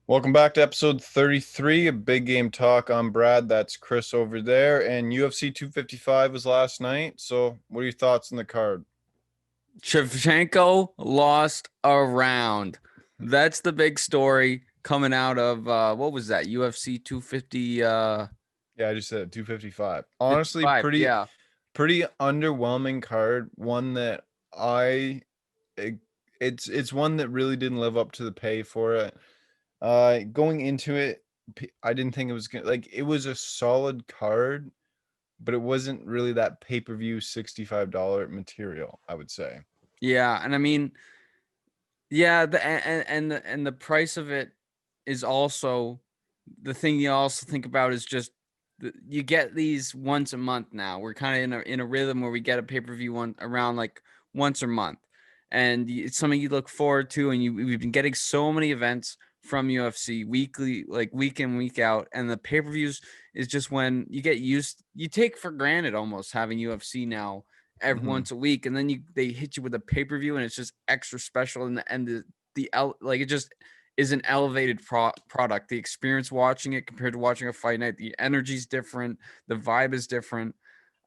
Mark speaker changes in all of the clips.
Speaker 1: Welcome back to episode 33 of Big Game Talk. I'm Brad. That's Chris over there. And UFC 255 was last night. So, what are your thoughts on the card?
Speaker 2: Shevchenko lost a round. That's the big story coming out of what was that? UFC 250
Speaker 1: Yeah, I just said 255. Honestly,
Speaker 2: 55. Yeah.
Speaker 1: pretty underwhelming card. One that I it, it's one that really didn't live up to the pay for it. Going into it, I didn't think it was gonna like it was a solid card, but it wasn't really that pay-per-view $65 material, I would say.
Speaker 2: Yeah, and I mean, yeah, the price of it is also the thing you also think about is just you get these once a month now. We're kind of in a rhythm where we get a pay-per-view one around like once a month. And it's something you look forward to, and we've been getting so many events from UFC weekly, like week in, week out. And the pay-per-views is just when you get used, you take for granted almost having UFC now every
Speaker 1: Mhm.
Speaker 2: once a week, and then they hit you with a pay-per-view and it's just extra special, and like it just is an elevated product. The experience watching it compared to watching a fight night, the energy's different, the vibe is different.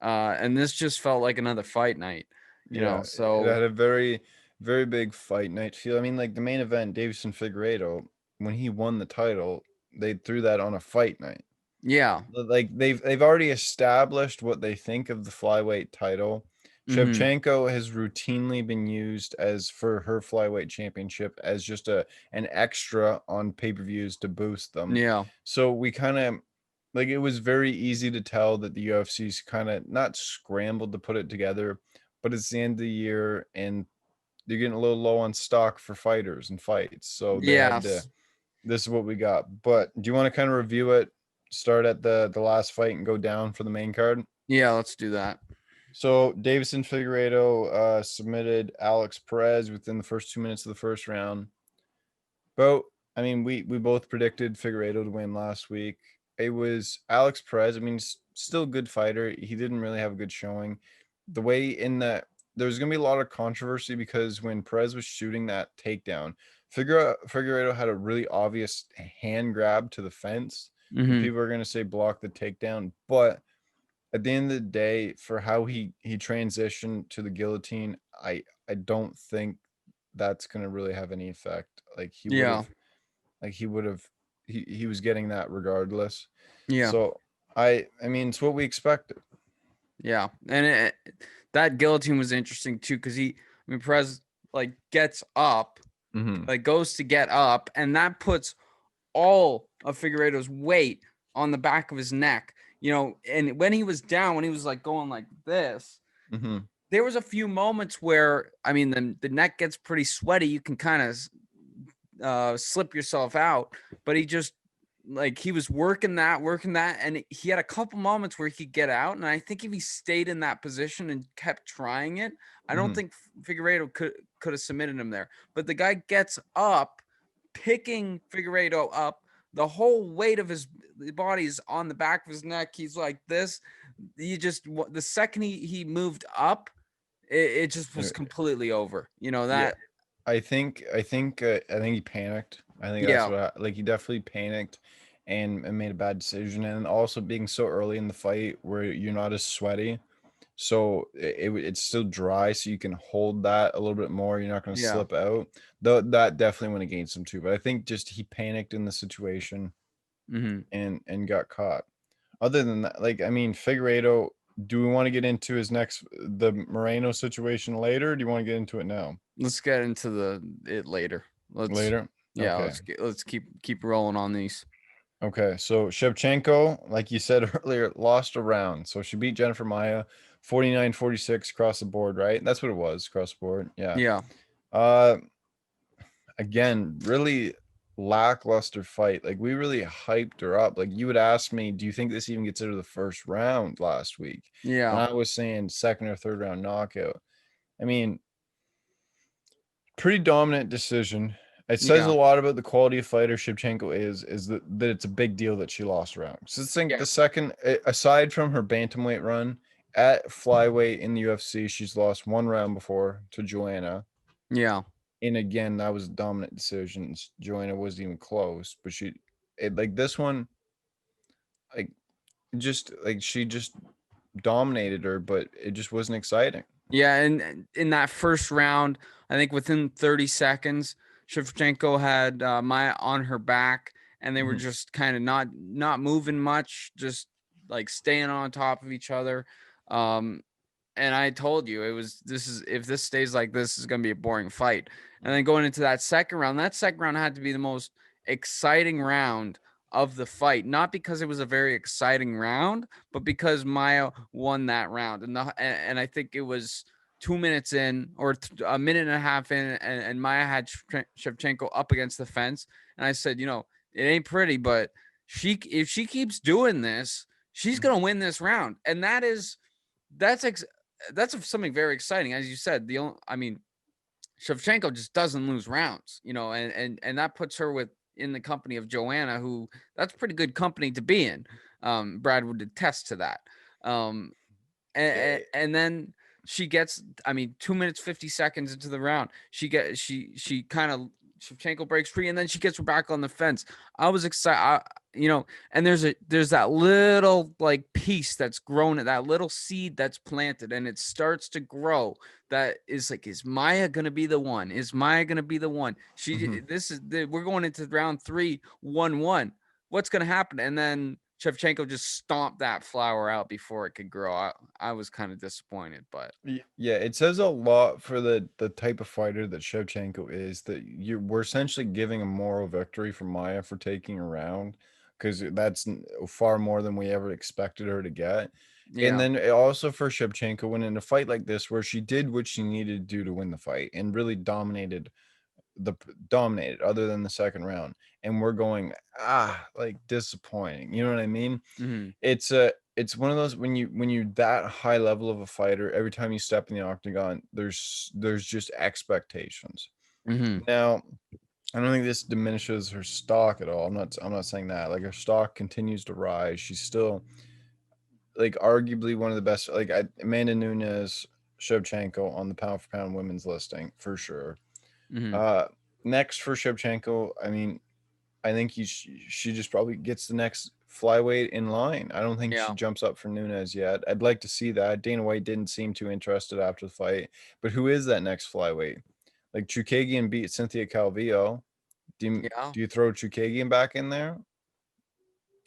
Speaker 2: And this just felt like another fight night,
Speaker 1: Yeah, it
Speaker 2: so
Speaker 1: had a very big fight night feel. I mean, like the main event, Davison Figueiredo, when he won the title, they threw that on a fight night.
Speaker 2: yeah.
Speaker 1: Like they've already established what they think of the flyweight title.
Speaker 2: Mm-hmm.
Speaker 1: Shevchenko has routinely been used as for her flyweight championship as just an extra on pay-per-views to boost them.
Speaker 2: Yeah.
Speaker 1: So we kind of like it was very easy to tell that the UFC's kind of not scrambled to put it together, but it's the end of the year and they're getting a little low on stock for fighters and fights. So they had to
Speaker 2: Yes.
Speaker 1: this is what we got. But do you want to kind of review it? Start at the last fight and go down for the main card.
Speaker 2: Yeah, let's do that.
Speaker 1: So Davison Figueiredo submitted Alex Perez within the first 2 minutes of the first round. But I mean, we both predicted Figueiredo to win last week. It was Alex Perez. I mean, still a good fighter. He didn't really have a good showing. The way in that there was gonna be a lot of controversy because when Perez was shooting that takedown, Figueiredo had a really obvious hand grab to the fence, and
Speaker 2: Mm-hmm.
Speaker 1: people are gonna say block the takedown. But at the end of the day, for how he transitioned to the guillotine, I don't think that's gonna really have any effect. Like he would
Speaker 2: Yeah.
Speaker 1: have he would have he was getting that regardless.
Speaker 2: Yeah.
Speaker 1: So I mean it's what we expected.
Speaker 2: Yeah. And that guillotine was interesting too, because I mean, Perez like gets up,
Speaker 1: Mm-hmm.
Speaker 2: like goes to get up, and that puts all of Figueredo's weight on the back of his neck. And when he was down, when he was like going like this,
Speaker 1: Mm-hmm.
Speaker 2: there was a few moments where I mean the neck gets pretty sweaty. You can kind of slip yourself out, but he just like he was working that, and he had a couple moments where he could get out. And I think if he stayed in that position and kept trying it, I don't
Speaker 1: Mm-hmm.
Speaker 2: think Figueiredo could have submitted him there. But the guy gets up, picking Figueiredo up. The whole weight of his body is on the back of his neck. He's like this. He just the second he moved up, it just was completely over.
Speaker 1: Yeah,
Speaker 2: That.
Speaker 1: I think he panicked. I think that's
Speaker 2: Yeah.
Speaker 1: what like he definitely panicked and made a bad decision. And also being so early in the fight where you're not as sweaty, so it's still dry, so you can hold that a little bit more. You're not going to
Speaker 2: Yeah.
Speaker 1: slip out. Though that definitely went against him too. But I think just he panicked in the situation
Speaker 2: Mm-hmm.
Speaker 1: and got caught. Other than that, like I mean, Figueiredo. Do we want to get into the Moreno situation later? Or do you want to get into it now?
Speaker 2: Let's get into it later. Let's
Speaker 1: Later.
Speaker 2: Yeah,
Speaker 1: Okay.
Speaker 2: let's keep rolling on these.
Speaker 1: Okay. So Shevchenko, like you said earlier, lost a round. So she beat Jennifer Maia 49-46 across the board, right? That's what it was, across the board. Yeah.
Speaker 2: Yeah.
Speaker 1: Uh again, really lackluster fight. Like we really hyped her up. Like you would ask me, do you think this even gets into the first round last week? And
Speaker 2: Yeah.
Speaker 1: I was saying second or third round knockout. I mean, pretty dominant decision. It says a
Speaker 2: Yeah.
Speaker 1: lot about the quality of fighter Shevchenko is that it's a big deal that she lost around. So I think
Speaker 2: Yeah.
Speaker 1: the second, aside from her bantamweight run at flyweight in the UFC, she's lost one round before to Joanna.
Speaker 2: Yeah.
Speaker 1: And again, that was a dominant decision. Joanna wasn't even close, but like this one, like she just dominated her, but it just wasn't exciting.
Speaker 2: Yeah, and in that first round, I think within 30 seconds, Shevchenko had Maya on her back, and they were
Speaker 1: Mhm.
Speaker 2: just kind of not moving much, just like staying on top of each other. And I told you if this stays like this, is gonna be a boring fight. And then going into that second round had to be the most exciting round of the fight, not because it was a very exciting round, but because Maya won that round. And I think it was 2 minutes in or a minute and a half in, and Maya had Shevchenko up against the fence. And I said, it ain't pretty, but if she keeps doing this, she's gonna win this round. And that's that's something very exciting. As you said, Shevchenko just doesn't lose rounds, and that puts her in the company of Joanna, who that's pretty good company to be in. Brad would attest to that. And then she gets, 2 minutes 50 seconds into the round, she kind of Shevchenko breaks free, and then she gets her back on the fence. I was excited, and there's that little like piece that's grown, that little seed that's planted, and it starts to grow. That is like, is Maya gonna be the one? Is Maya gonna be the one?
Speaker 1: Mhm.
Speaker 2: We're going into round 3, 1-1. What's gonna happen? And then Shevchenko just stomped that flower out before it could grow. I was kind of disappointed, but
Speaker 1: Yeah, it says a lot for the type of fighter that Shevchenko is, that we're essentially giving a moral victory for Maya for taking a round, because that's far more than we ever expected her to get. And
Speaker 2: yeah.
Speaker 1: then also for Shevchenko, when in a fight like this where she did what she needed to do to win the fight and really dominated other than the second round, and we're going, like, disappointing, you know what I mean?
Speaker 2: Hmm.
Speaker 1: It's one of those, when you're that high level of a fighter, every time you step in the octagon, there's just expectations.
Speaker 2: Hmm.
Speaker 1: Now, I don't think this diminishes her stock at all. I'm not saying that. Like, her stock continues to rise. She's still, like, arguably one of the best. Like, Amanda Nunes, Shevchenko on the pound for pound women's listing for sure.
Speaker 2: Hmm.
Speaker 1: Uh, Next for Shevchenko, I think she just probably gets the next flyweight in line. I don't think she
Speaker 2: Yeah.
Speaker 1: jumps up for Nunes yet. I'd like to see that. Dana White didn't seem too interested after the fight. But who is that next flyweight? Like, Chukagian beat Cynthia Calvillo.
Speaker 2: Yeah.
Speaker 1: Do you throw Chukagian back in there?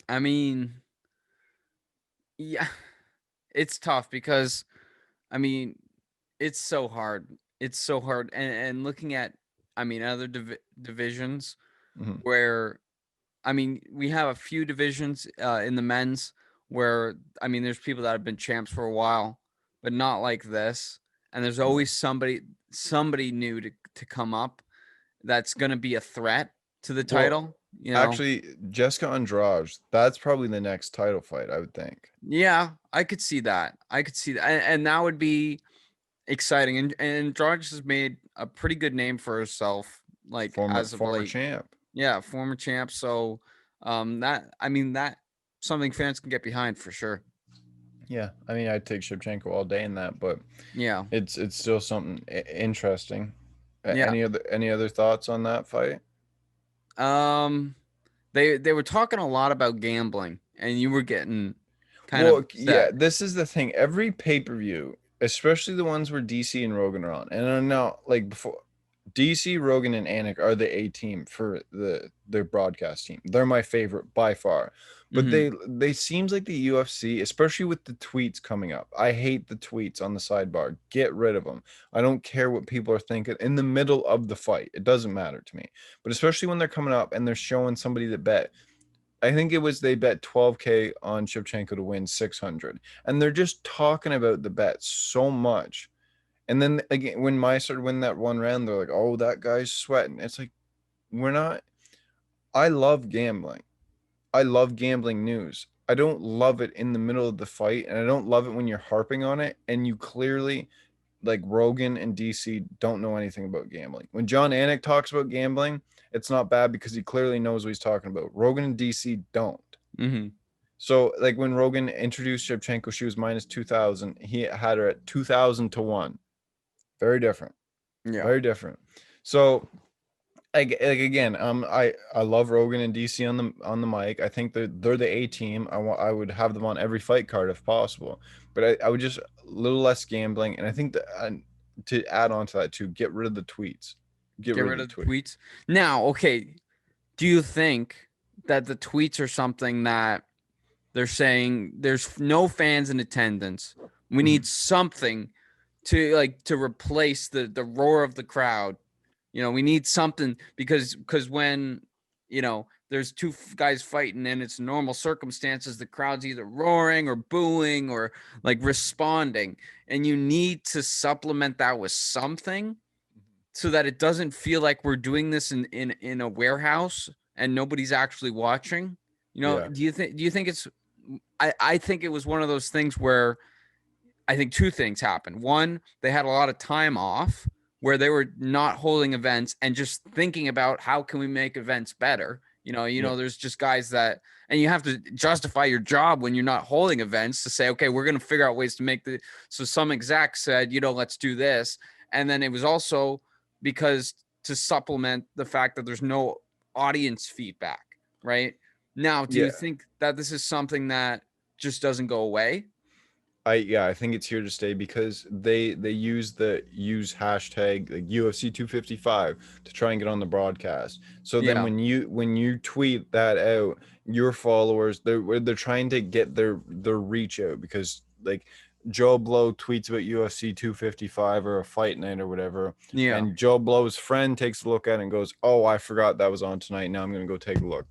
Speaker 2: I mean, yeah, it's tough because I mean, it's so hard. It's so hard. And looking at, other divisions
Speaker 1: Mhm.
Speaker 2: where, we have a few divisions in the men's where, there's people that have been champs for a while, but not like this. And there's
Speaker 1: Yeah.
Speaker 2: always somebody new to come up that's going to be a threat to the
Speaker 1: Well,
Speaker 2: title,
Speaker 1: actually, Jessica Andrade, that's probably the next title fight, I would think.
Speaker 2: Yeah, I could see that. I could see that. And that would be exciting. And Dragic has made a pretty good name for herself, like
Speaker 1: Former
Speaker 2: as of
Speaker 1: former
Speaker 2: late.
Speaker 1: champ.
Speaker 2: Yeah, former champ. So that something fans can get behind for sure.
Speaker 1: Yeah, I'd take Shevchenko all day in that, but
Speaker 2: Yeah.
Speaker 1: it's still something interesting.
Speaker 2: Yeah.
Speaker 1: Any other thoughts on that fight?
Speaker 2: Um they were talking a lot about gambling, and you were getting kind of
Speaker 1: Well, yeah,
Speaker 2: upset.
Speaker 1: this is the thing. Every pay-per-view, especially the ones where DC and Rogan are on, and I know, like, before, DC, Rogan, and Anik are the A team for their broadcast team. They're my favorite by far. But
Speaker 2: Hmm.
Speaker 1: they seems like the UFC, especially with the tweets coming up. I hate the tweets on the sidebar. Get rid of them. I don't care what people are thinking in the middle of the fight. It doesn't matter to me. But especially when they're coming up and they're showing somebody that bet, I think it was, they bet 12K on Shevchenko to win 600. And they're just talking about the bet so much. And then again, when Maya started winning that one round, they're like, "Oh, that guy's sweating." It's like, we're not. I love gambling. I love gambling news. I don't love it in the middle of the fight, and I don't love it when you're harping on it and you clearly, like, Rogan and DC, don't know anything about gambling. When John Anik talks about gambling, it's not bad because he clearly knows what he's talking about. Rogan and DC don't.
Speaker 2: Hmm.
Speaker 1: So, like, when Rogan introduced Shevchenko, she was minus 2,000. He had her at 2,000 to 1. Very different.
Speaker 2: Yeah.
Speaker 1: Very different. So like again, I love Rogan and DC on the mic. I think they're the A team. I would have them on every fight card if possible. But I would just a little less gambling, and I think that to add on to that too, get rid of the tweets. Get
Speaker 2: Get
Speaker 1: rid of
Speaker 2: rid
Speaker 1: the
Speaker 2: of the
Speaker 1: tweet.
Speaker 2: tweets. Now, okay, do you think that the tweets are something that they're saying there's no fans in attendance? We need
Speaker 1: Mhm.
Speaker 2: something to replace the roar of the crowd. We need something because when there's two guys fighting and it's normal circumstances, the crowd's either roaring or booing or like responding, and you need to supplement that with something so that it doesn't feel like we're doing this in a warehouse and nobody's actually watching.
Speaker 1: Yeah.
Speaker 2: Do you think it's I think it was one of those things where I think two things happened. One, they had a lot of time off where they were not holding events and just thinking about how can we make events better.
Speaker 1: Yeah.
Speaker 2: There's just guys that, and you have to justify your job when you're not holding events to say, okay, we're going to figure out ways to make the. So some execs said, let's do this. And then it was also because to supplement the fact that there's no audience feedback, right? Now, do you
Speaker 1: Yeah.
Speaker 2: think that this is something that just doesn't go away?
Speaker 1: I think it's here to stay because they use hashtag like UFC 255 to try and get on the broadcast. So then
Speaker 2: Yeah.
Speaker 1: when you tweet that out, your followers they're trying to get their reach out because like Joe Blow tweets about UFC 255 or a fight night or whatever,
Speaker 2: Yeah.
Speaker 1: and Joe Blow's friend takes a look at it and goes, "Oh, I forgot that was on tonight. Now I'm gonna go take a look."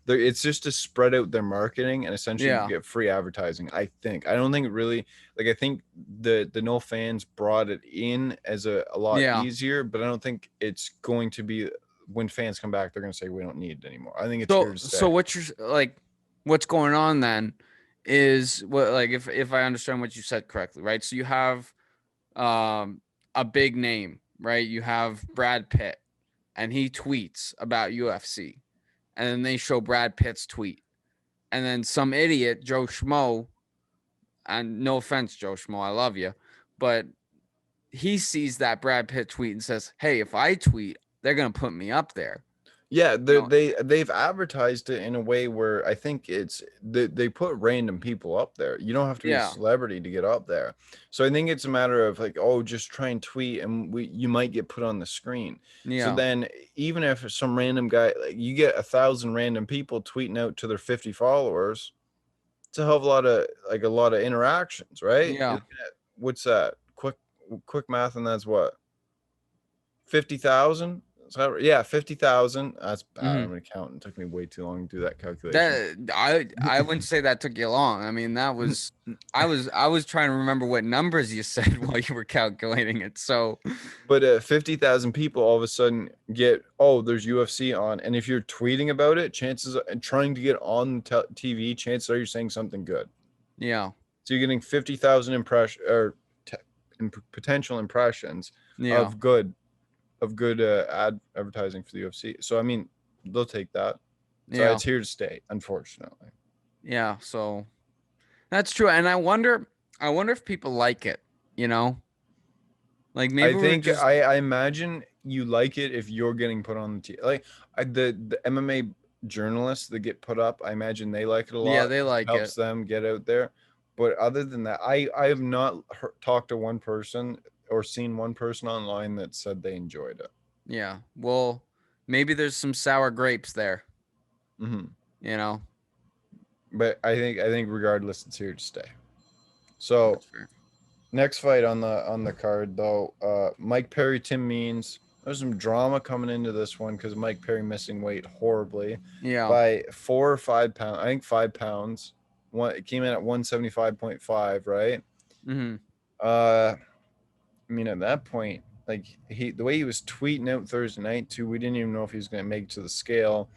Speaker 1: It's just to spread out their marketing and essentially
Speaker 2: Yeah.
Speaker 1: get free advertising. I don't think it really like I think the no fans brought it in as a lot
Speaker 2: Yeah.
Speaker 1: easier, but I don't think it's going to be when fans come back, they're going to say we don't need it anymore. I think it's here
Speaker 2: So
Speaker 1: to
Speaker 2: so
Speaker 1: stay.
Speaker 2: what you're like what's going on then is what, like, if I understand what you said correctly, right? So you have um a big name, right? You have Brad Pitt and he tweets about UFC. And then they show Brad Pitt's tweet. And then some idiot, Joe Schmo, and no offense, Joe Schmo, I love you, but he sees that Brad Pitt tweet and says, "Hey, if I tweet, they're gonna put me up there."
Speaker 1: Yeah,
Speaker 2: You know,
Speaker 1: they've advertised it in a way where I think they put random people up there. You don't have to be a
Speaker 2: yeah,
Speaker 1: celebrity to get up there. So I think it's a matter of like, oh, just try and tweet, and you might get put on the screen. So
Speaker 2: yeah,
Speaker 1: then, even if some random guy, like you get 1,000 random people tweeting out to their 50 followers, it's a hell of a lot of interactions, right?
Speaker 2: yeah,
Speaker 1: What's that? Quick math, and that's what 50,000. Yeah, 50,000. That's bad.
Speaker 2: hmm
Speaker 1: I'm an accountant. It took me way too long to do that calculation.
Speaker 2: That I wouldn't say that took you long. I mean, that was I was trying to remember what numbers you said while you were calculating it. So,
Speaker 1: But 50,000 people all of a sudden get, oh, there's UFC on. And if you're tweeting about it, and trying to get on TV, chances are you're saying something good.
Speaker 2: yeah,
Speaker 1: So you're getting 50,000 impression or potential impressions
Speaker 2: yeah,
Speaker 1: of good advertising for the UFC. So I mean, they'll take that. So
Speaker 2: yeah,
Speaker 1: it's here to stay, unfortunately.
Speaker 2: yeah. So that's true, and I wonder if people like it. You know, like maybe
Speaker 1: I
Speaker 2: we're
Speaker 1: think
Speaker 2: just
Speaker 1: I imagine you like it if you're getting put on the TV. Like the MMA journalists that get put up, I imagine they like it a
Speaker 2: yeah,
Speaker 1: lot
Speaker 2: they
Speaker 1: because it
Speaker 2: like it.
Speaker 1: helps them get out there. But other than that, I have not talked to one person or seen one person online that said they enjoyed it.
Speaker 2: Yeah. Well, maybe there's some sour grapes there.
Speaker 1: Hmm.
Speaker 2: You know,
Speaker 1: But I think regardless, it's here to stay. So
Speaker 2: that's fair.
Speaker 1: next fight on the card though, Mike Perry, Tim Means. There's some drama coming into this one because Mike Perry missing weight horribly
Speaker 2: Yeah.
Speaker 1: by 4 or 5 pounds. I think 5 pounds. It came in at 175.5, right?
Speaker 2: Hmm.
Speaker 1: I mean at that point, like the way he was tweeting out Thursday night too, we didn't even know if he was going to make it to the scale.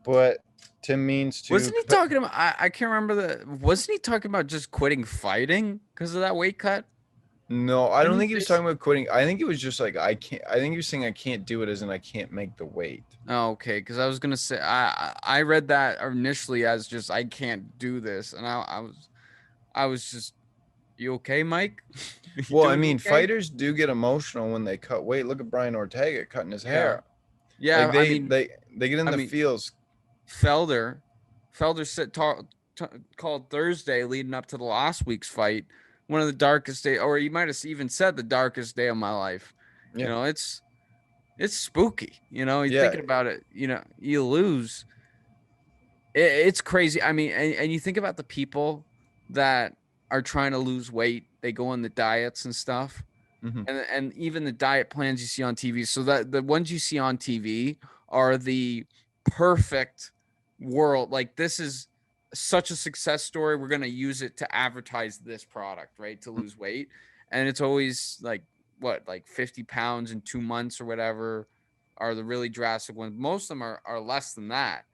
Speaker 1: But Tim Means to
Speaker 2: Wasn't he talking about? I can't remember Wasn't he talking about just quitting fighting because of that weight cut?
Speaker 1: no, I
Speaker 2: Didn't
Speaker 1: don't
Speaker 2: he
Speaker 1: think he was
Speaker 2: say?
Speaker 1: talking about quitting. I think it was just like I can't. I think he was saying I can't do it as in I can't make the weight.
Speaker 2: Oh, okay. Because I was gonna say I read that initially as just I can't do this, and I was just You okay, Mike? You
Speaker 1: Well, I
Speaker 2: doing
Speaker 1: mean,
Speaker 2: okay?
Speaker 1: fighters do get emotional when they cut weight. Look at Brian Ortega cutting his
Speaker 2: Yeah.
Speaker 1: hair.
Speaker 2: Yeah,
Speaker 1: Like they get in
Speaker 2: I
Speaker 1: the
Speaker 2: mean,
Speaker 1: feels.
Speaker 2: Felder, Felder called Thursday leading up to the last week's fight one of the darkest day, or you might have even said the darkest day of my life. You
Speaker 1: Yeah,
Speaker 2: know, it's spooky. You know, you're
Speaker 1: yeah.
Speaker 2: thinking about it. You know, you lose. It's crazy. I mean, and you think about the people that are trying to lose weight. They go on the diets and stuff,
Speaker 1: Hmm.
Speaker 2: and even the diet plans you see on TV. So that the ones you see on TV are the perfect world. Like this is such a success story. We're gonna use it to advertise this product, right? To lose weight, and it's always like what, like 50 pounds in 2 months or whatever are the really drastic ones. Most of them are less than that.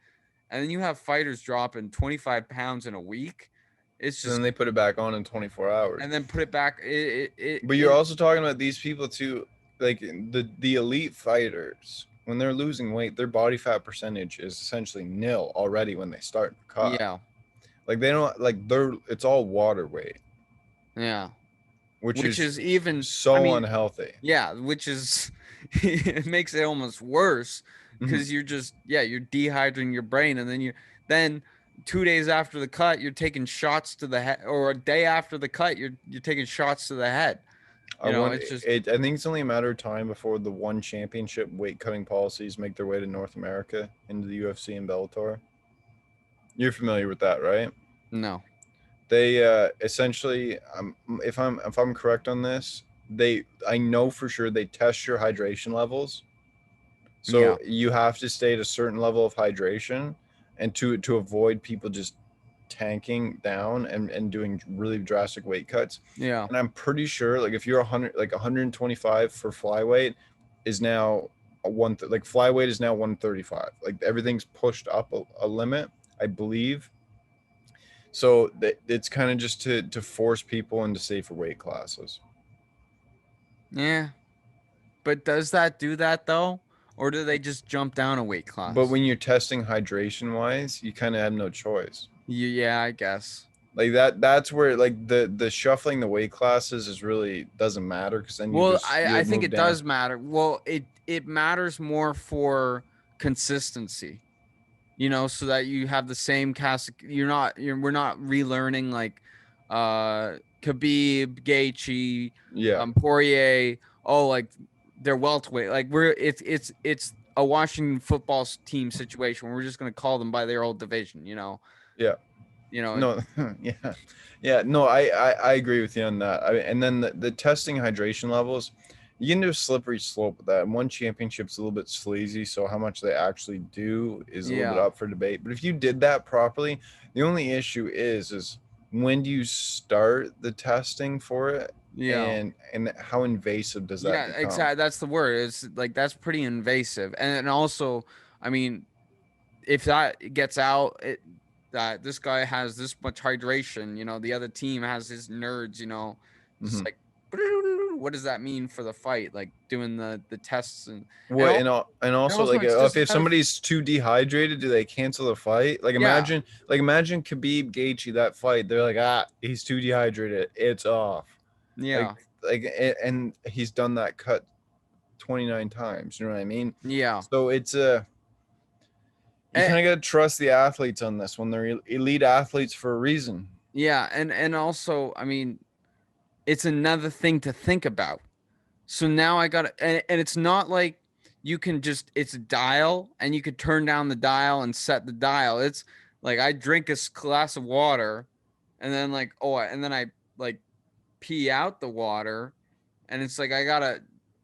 Speaker 2: And then you have fighters dropping 25 pounds in a week. It's
Speaker 1: And then
Speaker 2: just,
Speaker 1: they put it back on in 24 hours.
Speaker 2: and then put it back.
Speaker 1: But you're also talking about these people too, like the elite fighters. When they're losing weight, their body fat percentage is essentially nil already when they start the cut.
Speaker 2: Yeah,
Speaker 1: Like they don't like they're it's all water weight,
Speaker 2: yeah.
Speaker 1: which
Speaker 2: Which
Speaker 1: is
Speaker 2: is even, I
Speaker 1: so
Speaker 2: mean,
Speaker 1: unhealthy.
Speaker 2: yeah, which is, it makes it almost worse
Speaker 1: Mhm.
Speaker 2: because you're just, yeah, you're dehydrating your brain. And then 2 days after the cut, you're taking shots to the head, or a day after the cut, you're taking shots to the head.
Speaker 1: I
Speaker 2: You know,
Speaker 1: want
Speaker 2: it's just,
Speaker 1: it. I think it's only a matter of time before the one championship weight cutting policies make their way to North America into the UFC and Bellator. You're familiar with that, right?
Speaker 2: no.
Speaker 1: They essentially, if I'm correct on this, I know for sure they test your hydration levels.
Speaker 2: Yeah,
Speaker 1: So you have to stay at a certain level of hydration, and to avoid people just tanking down and doing really drastic weight cuts.
Speaker 2: yeah,
Speaker 1: And I'm pretty sure, like if you're 100, like 125 for flyweight, is now like flyweight is now 135. Like everything's pushed up a limit, I believe. So that it's kind of just to force people into safer weight classes.
Speaker 2: yeah. But does that do that though? Or do they just jump down a weight
Speaker 1: But
Speaker 2: class?
Speaker 1: when you're testing hydration wise, you kind of have no choice.
Speaker 2: Yeah, I guess.
Speaker 1: Like that's where like the shuffling the weight classes is really doesn't matter, because then
Speaker 2: Well,
Speaker 1: you
Speaker 2: I think
Speaker 1: move
Speaker 2: it
Speaker 1: down.
Speaker 2: does matter. Well, it matters more for consistency, you know, so that you have the same cast. We're not relearning like Khabib, Gaethje,
Speaker 1: Yeah,
Speaker 2: Poirier. Oh, like they're welterweight. Like it's a Washington football team situation. We're just gonna call them by their old division, you know.
Speaker 1: yeah.
Speaker 2: You know,
Speaker 1: No, yeah, yeah. No, I agree with you on that. And then the testing hydration levels, you get into a slippery slope with that. And one championship's a little bit sleazy, so how much they actually do is a little bit
Speaker 2: yeah,
Speaker 1: up for debate. But if you did that properly, the only issue is when do you start the testing for it,
Speaker 2: yeah.
Speaker 1: and how invasive does that
Speaker 2: Yeah,
Speaker 1: become?
Speaker 2: exactly. That's the word. It's like that's pretty invasive. And also, I mean, if that gets out, that this guy has this much hydration, you know, the other team has his nerds, you know, just
Speaker 1: Hmm.
Speaker 2: like what does that mean for the fight? Like doing the tests and
Speaker 1: What and
Speaker 2: and
Speaker 1: also
Speaker 2: also
Speaker 1: like
Speaker 2: it's just
Speaker 1: if
Speaker 2: another
Speaker 1: somebody's too dehydrated, do they cancel the fight?
Speaker 2: yeah,
Speaker 1: Like imagine Khabib Gaethje that fight. They're like, he's too dehydrated. It's off. Like
Speaker 2: yeah,
Speaker 1: and he's done that cut 29 times. You know what I mean?
Speaker 2: yeah.
Speaker 1: So it's you
Speaker 2: And,
Speaker 1: kind of got to trust the athletes on this one. They're elite athletes for a reason.
Speaker 2: yeah, and also, I mean, it's another thing to think about. So now I got to, and it's not like you can just, it's a dial and you could turn down the dial and set the dial. It's like I drink a glass of water and then like, oh, and then I like pee out the water and it's like I got to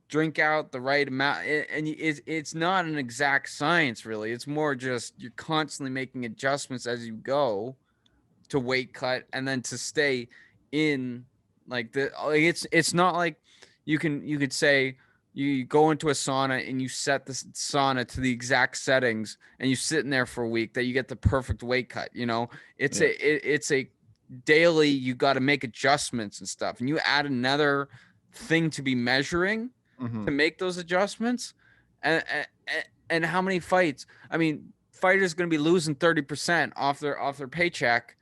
Speaker 2: drink out the right amount. And it's not an exact science really. It's more just you're constantly making adjustments as you go to weight cut and then to stay in like it's not like you could say you go into a sauna and you set the sauna to the exact settings and you sit in there for a week that you get the perfect weight cut, you know. It's
Speaker 1: Yeah.
Speaker 2: it's a daily, you got to make adjustments and stuff, and you add another thing to be measuring
Speaker 1: Hmm.
Speaker 2: to make those adjustments. And how many fights, I mean, fighters going to be losing 30% off their paycheck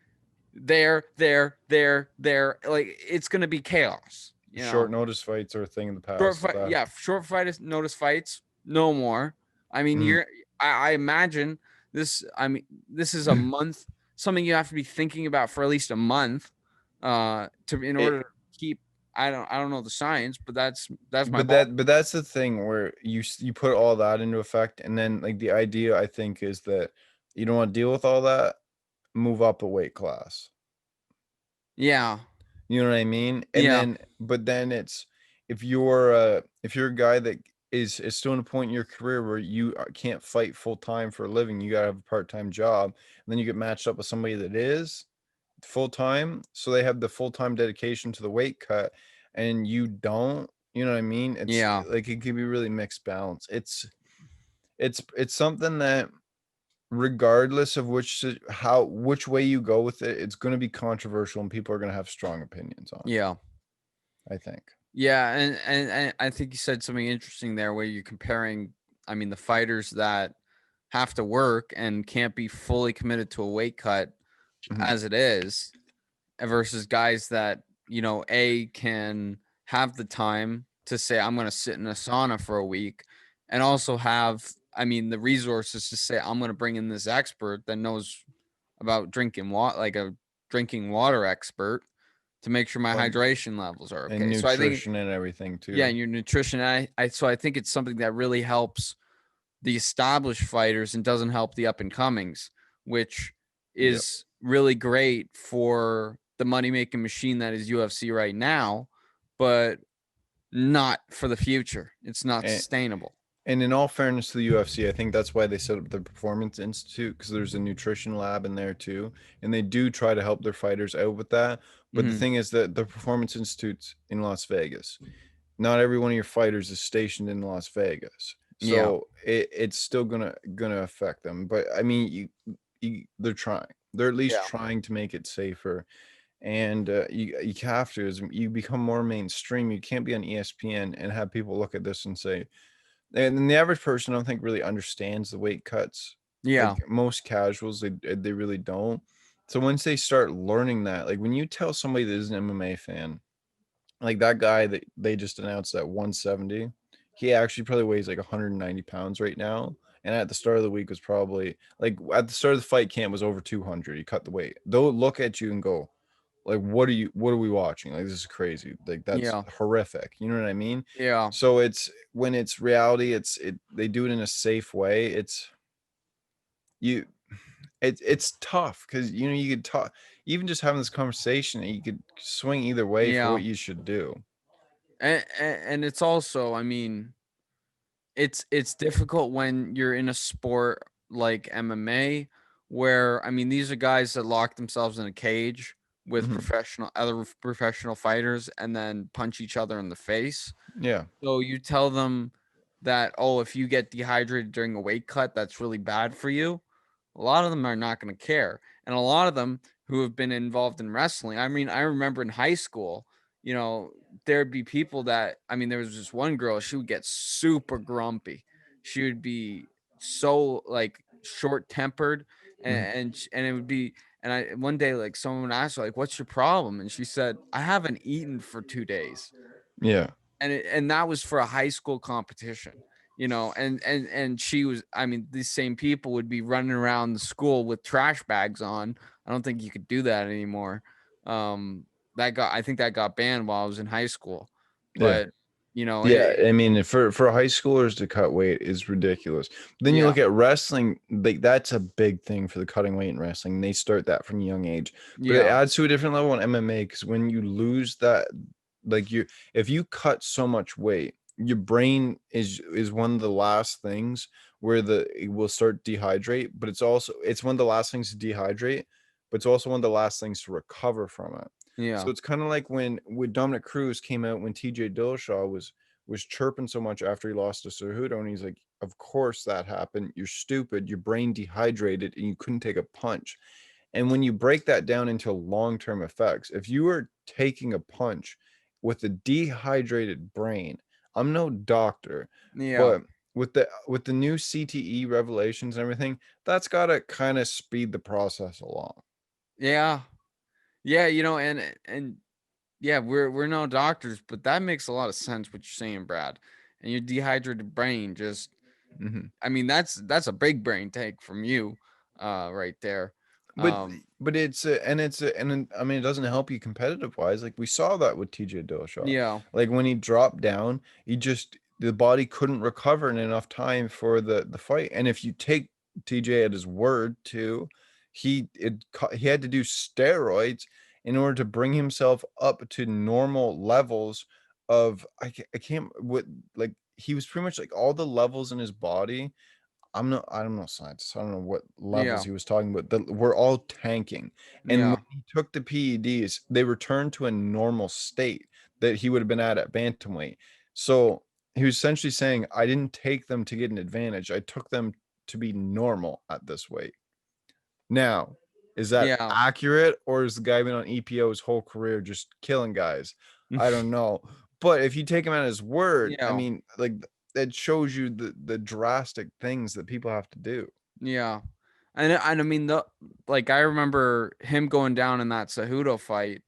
Speaker 2: there. Like it's gonna be chaos. You
Speaker 1: Short
Speaker 2: know,
Speaker 1: notice fights are a thing in the past.
Speaker 2: yeah, short fight notice fights, no more. I mean,
Speaker 1: Mhm.
Speaker 2: I imagine this. I mean, this is a month, something you have to be thinking about for at least a month, to in order
Speaker 1: It,
Speaker 2: to keep. I don't know the science, but that's my
Speaker 1: but
Speaker 2: ball.
Speaker 1: that's the thing where you put all that into effect, and then like the idea I think is that you don't want to deal with all that, move up a weight class.
Speaker 2: Yeah,
Speaker 1: You know what I mean? And
Speaker 2: yeah,
Speaker 1: then, but then it's if you're a guy that is still in a point in your career where you can't fight full time for a living, you gotta have a part time job, and then you get matched up with somebody that is full time, so they have the full time dedication to the weight cut, and you don't. You know what I mean? It's
Speaker 2: yeah,
Speaker 1: like it can be really mixed balance. It's something that regardless of which way you go with it, it's going to be controversial and people are going to have strong opinions on
Speaker 2: yeah.
Speaker 1: it, I think.
Speaker 2: Yeah, and I think you said something interesting there where you're comparing, I mean, the fighters that have to work and can't be fully committed to a weight cut
Speaker 1: Mhm.
Speaker 2: as it is versus guys that, can have the time to say I'm going to sit in a sauna for a week and also have, I mean, the resources to say I'm going to bring in this expert that knows about drinking water, like a drinking water expert, to make sure my
Speaker 1: Well,
Speaker 2: hydration levels are
Speaker 1: and
Speaker 2: okay. So I think,
Speaker 1: nutrition and everything
Speaker 2: yeah,
Speaker 1: too.
Speaker 2: and your nutrition. So I think it's something that really helps the established fighters and doesn't help the up and comings, which
Speaker 1: Yep.
Speaker 2: is really great for the money making machine that is UFC right now, but not for the future. It's not
Speaker 1: And
Speaker 2: sustainable.
Speaker 1: and in all fairness to the UFC, I think that's why they set up the Performance Institute, because there's a nutrition lab in there too, and they do try to help their fighters out with that. But the
Speaker 2: Hmm.
Speaker 1: thing is that the Performance Institute's in Las Vegas. Not every one of your fighters is stationed in Las Vegas,
Speaker 2: Yeah,
Speaker 1: so it's still gonna affect them. But I mean, they're trying. They're at least
Speaker 2: yeah,
Speaker 1: trying to make it safer, and you have to as you become more mainstream. You can't be on ESPN and have people look at this and say, and the average person I don't think really understands the weight cuts.
Speaker 2: yeah,
Speaker 1: Like most casuals, they really don't. So once they start learning that, like when you tell somebody that is an MMA fan, like that guy that they just announced at 170, he actually probably weighs like 190 pounds right now. And at the start of the week was probably like at the start of the fight camp was over 200. He cut the weight. They'll look at you and go, like, what are we watching? Like, this is crazy. Like, that's
Speaker 2: yeah,
Speaker 1: horrific. You know what I mean?
Speaker 2: yeah,
Speaker 1: So it's when it's reality, they do it in a safe way. You it's tough because you could talk even just having this conversation, you could swing either way for
Speaker 2: yeah.
Speaker 1: what you should do.
Speaker 2: And it's also, I mean, it's difficult when you're in a sport like MMA where, I mean, these are guys that lock themselves in a cage with
Speaker 1: Mhm.
Speaker 2: other professional fighters and then punch each other in the face.
Speaker 1: Yeah.
Speaker 2: So you tell them that, oh, if you get dehydrated during a weight cut, that's really bad for you. A lot of them are not going to care. And a lot of them who have been involved in wrestling. I mean, I remember in high school, you know, there'd be people that, I mean, there was this one girl, she would get super grumpy. She would be so like short tempered,
Speaker 1: Mhm.
Speaker 2: and it would be, and I, one day, like someone asked her, like, what's your problem? And she said, I haven't eaten for 2 days.
Speaker 1: Yeah.
Speaker 2: And that was for a high school competition, and she was, I mean, these same people would be running around the school with trash bags on. I don't think you could do that anymore. um I think that got banned while I was in high school,
Speaker 1: Yeah.
Speaker 2: but you know
Speaker 1: Yeah,
Speaker 2: it,
Speaker 1: I mean, for high schoolers to cut weight is ridiculous. Then you
Speaker 2: yeah,
Speaker 1: look at wrestling, like that's a big thing for the cutting weight in wrestling. They start that from a young age, but it
Speaker 2: yeah,
Speaker 1: adds to a different level in MMA because when you lose that, like if you cut so much weight, your brain is one of the last things where it will start dehydrate, but it's one of the last things to dehydrate, but it's also one of the last things to recover from it.
Speaker 2: yeah,
Speaker 1: So it's kind of like when Dominic Cruz came out when TJ Dillashaw was chirping so much after he lost to Cejudo, and he's like, "Of course that happened. You're stupid. Your brain dehydrated, and you couldn't take a punch." And when you break that down into long-term effects, if you are taking a punch with a dehydrated brain, I'm no doctor,
Speaker 2: yeah,
Speaker 1: but with the new CTE revelations and everything, that's got to kind of speed the process along.
Speaker 2: yeah. Yeah, and yeah, we're no doctors, but that makes a lot of sense what you're saying, Brad. And your dehydrated brain just,
Speaker 1: Mhm.
Speaker 2: I mean, that's a big brain take from you, right there.
Speaker 1: But
Speaker 2: Um,
Speaker 1: I mean, it doesn't help you competitive wise. Like we saw that with TJ Dillashaw.
Speaker 2: yeah,
Speaker 1: Like when he dropped down, the body couldn't recover in enough time for the fight. And if you take TJ at his word too, he had to do steroids in order to bring himself up to normal levels of I can't what like he was pretty much like all the levels in his body. I'm no scientist. I don't know what levels
Speaker 2: yeah,
Speaker 1: he was talking about. We're all tanking. And
Speaker 2: yeah,
Speaker 1: when he took the PEDs, they returned to a normal state that he would have been at bantamweight. So he was essentially saying, I didn't take them to get an advantage. I took them to be normal at this weight. Now, is that
Speaker 2: yeah,
Speaker 1: accurate, or is the guy been on EPO his whole career just killing guys? I don't know. But if you take him at his word, I
Speaker 2: yeah,
Speaker 1: mean, like that shows you the drastic things that people have to do.
Speaker 2: yeah. And I mean like I remember him going down in that Cejudo fight,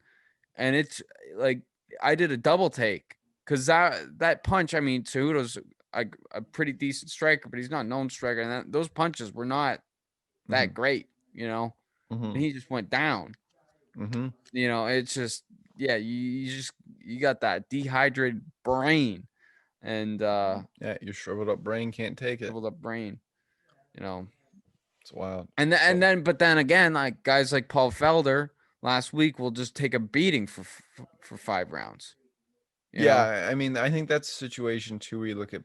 Speaker 2: and it's like I did a double take because that punch. I mean, Cejudo's a pretty decent striker, but he's not a known striker, and those punches were not
Speaker 1: Mm-hmm.
Speaker 2: that great,
Speaker 1: Mm-hmm.
Speaker 2: and he just went down.
Speaker 1: Mm-hmm.
Speaker 2: It's just yeah, you got that dehydrated brain and
Speaker 1: Yeah, your shriveled up brain can't take it.
Speaker 2: shriveled up brain, you know.
Speaker 1: It's wild.
Speaker 2: And
Speaker 1: So
Speaker 2: then but then again, like guys like Paul Felder last week will just take a beating for 5 rounds, you know.
Speaker 1: yeah, I mean, I think that's a situation too where you look at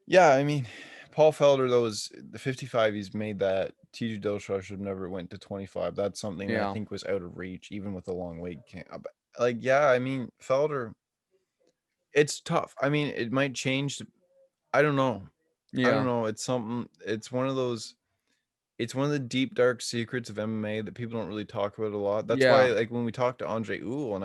Speaker 1: yeah, I mean, Paul Felder though is the 55 he's made that TJ Dillashaw should have never went to 25. That's something that I
Speaker 2: Yeah.
Speaker 1: think was out of reach even with a long weight like yeah, I mean, Felder it's tough. I mean, it might change. I don't know. I don't
Speaker 2: Yeah.
Speaker 1: know. It's something. It's one of the deep dark secrets of MMA that people don't really talk about a lot. That's why,
Speaker 2: Yeah.
Speaker 1: like when we talked to Andre Uhl and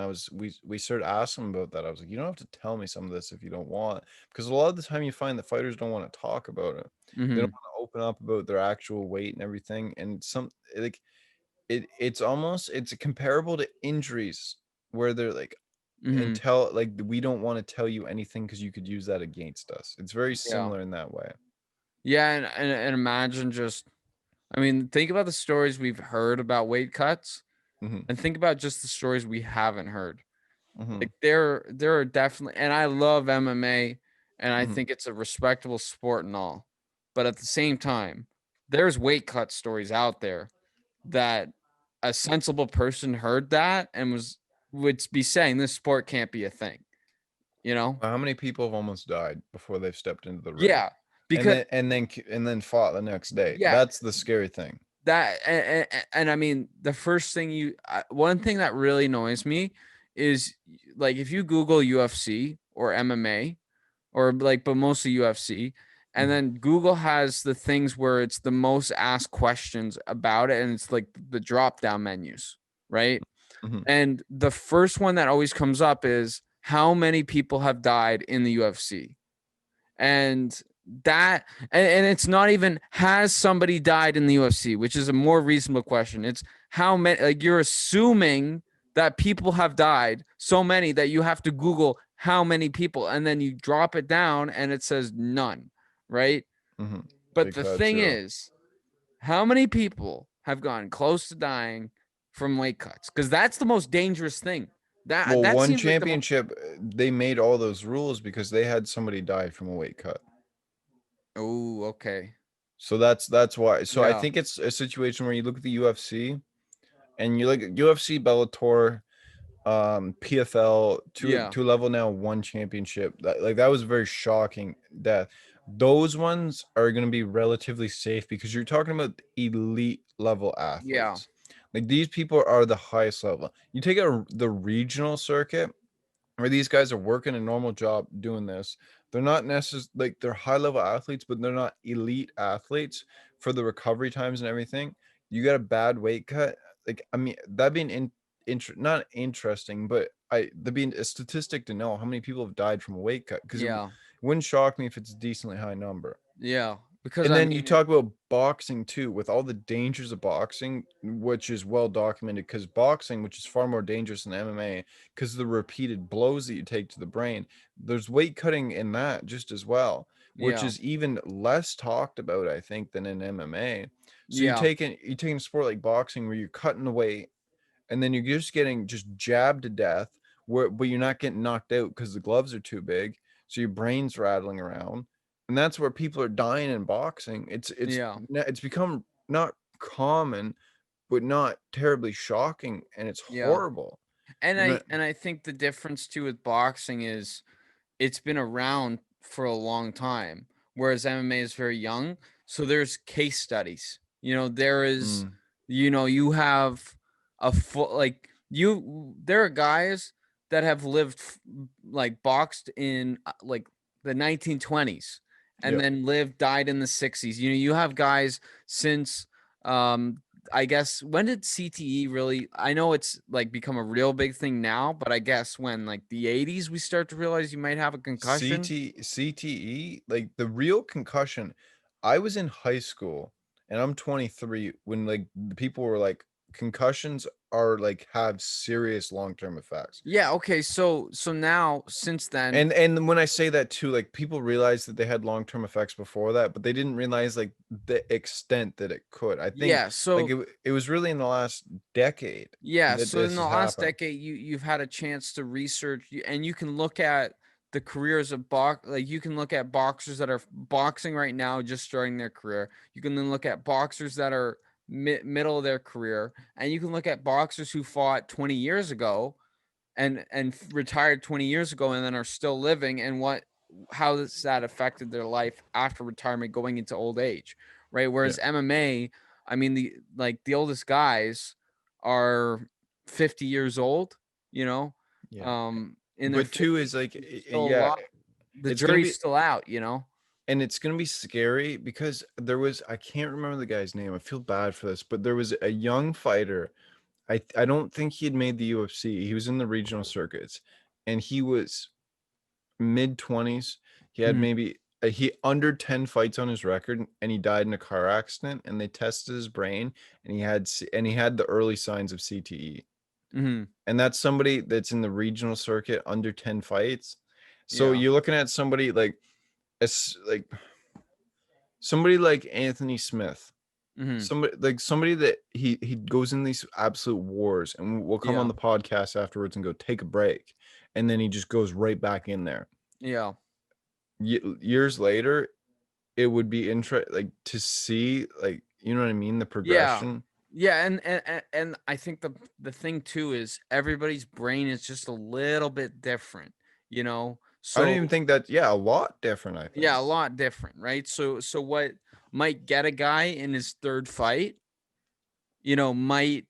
Speaker 1: we started asking him about that, I was like, you don't have to tell me some of this if you don't want, because a lot of the time you find that fighters don't want to talk about it. They don't
Speaker 2: Mhm.
Speaker 1: want to open up about their actual weight and everything. And like it's comparable to injuries where they're like,
Speaker 2: Mhm.
Speaker 1: until like we don't want to tell you anything because you could use that against us. It's very
Speaker 2: Yeah.
Speaker 1: similar in that way.
Speaker 2: Yeah, and imagine just I mean, think about the stories we've heard about weight cuts
Speaker 1: Hmm.
Speaker 2: and think about just the stories we haven't heard.
Speaker 1: Hmm.
Speaker 2: Like there are definitely and I love MMA and I
Speaker 1: Hmm.
Speaker 2: think it's a respectable sport and all. But at the same time, there's weight cut stories out there that a sensible person heard that and would be saying this sport can't be a thing, you know?
Speaker 1: How many people have almost died before they've stepped into the ring,
Speaker 2: Yeah, because
Speaker 1: and then fought the next day?
Speaker 2: yeah,
Speaker 1: That's the scary thing.
Speaker 2: that and I mean the first thing one thing that really annoys me is like if you Google UFC or MMA or like but mostly UFC and
Speaker 1: Mhm,
Speaker 2: then Google has the things where it's the most asked questions about it and it's like the drop down menus, right?
Speaker 1: mhm.
Speaker 2: And the first one that always comes up is how many people have died in the UFC? And and it's not even has somebody died in the UFC, which is a more reasonable question. It's how many like you're assuming that people have died so many that you have to Google how many people and then you drop it down and it says none, right?
Speaker 1: Mhm.
Speaker 2: But
Speaker 1: Big
Speaker 2: the
Speaker 1: fat
Speaker 2: thing
Speaker 1: zero.
Speaker 2: is, how many people have gone close to dying from weight cuts? Because that's the most dangerous thing. That
Speaker 1: Well,
Speaker 2: that
Speaker 1: one
Speaker 2: seems like the most.
Speaker 1: championship, they made all those rules because they had somebody die from a weight cut.
Speaker 2: Oh, okay.
Speaker 1: So that's why. So I
Speaker 2: Yeah.
Speaker 1: think it's a situation where you look at the UFC and you look at UFC, Bellator, PFL
Speaker 2: Yeah.
Speaker 1: to level now one championship. That was a very shocking death. Those ones are going to be relatively safe because you're talking about elite level
Speaker 2: Yeah.
Speaker 1: athletes. Like these people are the highest level. You take the regional circuit where these guys are working a normal job doing this. They're not necessarily like they're high level athletes, but they're not elite athletes for the recovery times and everything. You got a bad weight cut. Like, I mean, that being not interesting, but the being a statistic to know how many people have died from a weight cut because
Speaker 2: Yeah.
Speaker 1: wouldn't shock me if it's a decently high number.
Speaker 2: Yeah. because
Speaker 1: And
Speaker 2: I
Speaker 1: then you
Speaker 2: mean,
Speaker 1: talk about boxing too, with all the dangers of boxing, which is well documented, because boxing, which is far more dangerous than MMA, because the repeated blows that you take to the brain, there's weight cutting in that just as well, which
Speaker 2: yeah,
Speaker 1: is even less talked about, I think, than in MMA. So
Speaker 2: yeah,
Speaker 1: you taking a sport like boxing where you're cutting the weight and then you're just getting just jabbed to death, but you're not getting knocked out because the gloves are too big, so your brain's rattling around, and that's where people are dying in boxing.
Speaker 2: yeah,
Speaker 1: It's become not common, but not terribly shocking, and it's
Speaker 2: yeah.
Speaker 1: horrible.
Speaker 2: And
Speaker 1: You know,
Speaker 2: I think the difference too with boxing is it's been around for a long time, whereas MMA is very young. So there's case studies. There is,
Speaker 1: mm,
Speaker 2: you have a full like you. There are guys that have lived like boxed in like the 1920s, and
Speaker 1: yep.
Speaker 2: then died in the 60s. You have guys since um I guess when did CTE really? I know it's like become a real big thing now, but I guess when like the 80s we start to realize you might have a concussion.
Speaker 1: CTE, like the real concussion. I was in high school and I'm 23 when like the people were like concussions are like have serious long-term effects.
Speaker 2: Yeah, okay. So now since then,
Speaker 1: And when I say that too, like people realize that they had long-term effects before that, but they didn't realize like the extent that it could. I think
Speaker 2: yeah,
Speaker 1: like
Speaker 2: so
Speaker 1: it was really in the last decade
Speaker 2: yeah,
Speaker 1: that
Speaker 2: so in
Speaker 1: this
Speaker 2: the
Speaker 1: has
Speaker 2: last
Speaker 1: happened.
Speaker 2: decade you've had a chance to research and you can look at the careers of like you can look at boxers that are boxing right now just starting their career. You can then look at boxers that are middle of their career, and you can look at boxers who fought 20 years ago and retired 20 years ago and then are still living, and how has that affected their life after retirement going into old age, right?
Speaker 1: Yeah.
Speaker 2: Whereas MMA, I mean, the oldest guys are 50 years old, you know,
Speaker 1: Yeah.
Speaker 2: in their
Speaker 1: But two
Speaker 2: 50s.
Speaker 1: is like
Speaker 2: There's still a
Speaker 1: yeah,
Speaker 2: lot. The
Speaker 1: it's gonna
Speaker 2: jury's
Speaker 1: be
Speaker 2: still out.
Speaker 1: and it's gonna be scary because there was I can't remember the guy's name. I feel bad for this, but there was a young fighter. I don't think he had made the UFC. He was in the regional circuits, and he was mid 20s. He had
Speaker 2: Hmm.
Speaker 1: maybe he under 10 fights on his record, and he died in a car accident. And they tested his brain, and he had the early signs of CTE.
Speaker 2: Hmm.
Speaker 1: And that's somebody that's in the regional circuit under 10 fights. So
Speaker 2: Yeah.
Speaker 1: you're looking at somebody like somebody like Anthony Smith,
Speaker 2: Hmm.
Speaker 1: somebody that he goes in these absolute wars and will come on
Speaker 2: Yeah.
Speaker 1: the podcast afterwards and go take a break, and then he just goes right back in there.
Speaker 2: Yeah.
Speaker 1: Years later, it would be interesting like to see like you know what I mean, the
Speaker 2: Yeah.
Speaker 1: progression.
Speaker 2: Yeah, and I think the thing too is everybody's brain is just a little bit different, you know.
Speaker 1: I don't
Speaker 2: So
Speaker 1: even think that a lot different, I
Speaker 2: yeah,
Speaker 1: think.
Speaker 2: a lot different, right? So what might get a guy in his third fight, might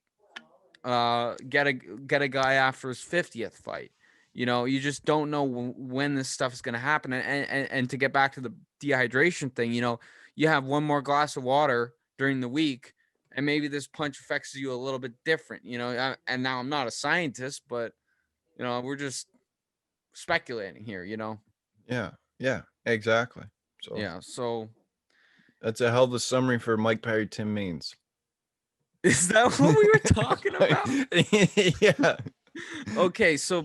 Speaker 2: get a guy after his 50th fight. You just don't know when this stuff is going to happen. And to get back to the dehydration thing, you have one more glass of water during the week, and maybe this punch affects you a little bit different. And now I'm not a scientist, but we're just speculating here.
Speaker 1: Yeah, yeah, exactly. So
Speaker 2: Yeah. So
Speaker 1: that's a hell of a summary for Mike Perry, Tim Means.
Speaker 2: is that what we were talking about?
Speaker 1: Yeah.
Speaker 2: Okay, so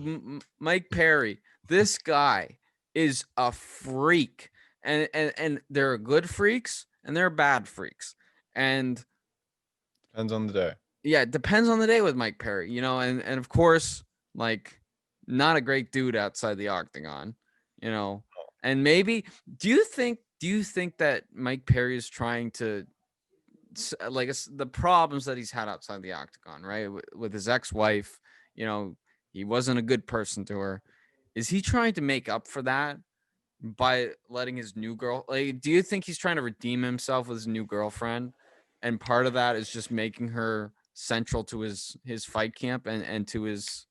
Speaker 2: Mike Perry, this guy is a freak, and there are good freaks and there are bad freaks, and
Speaker 1: Depends on the day.
Speaker 2: yeah, it depends on the day with Mike Perry, and of course, like, not a great dude outside the octagon, you know, and maybe do you think that Mike Perry is trying to like the problems that he's had outside the octagon, right? With his ex-wife, you know, he wasn't a good person to her. Is he trying to make up for that by letting his new girl like do you think he's trying to redeem himself with his new girlfriend? And part of that is just making her central to his fight camp and to his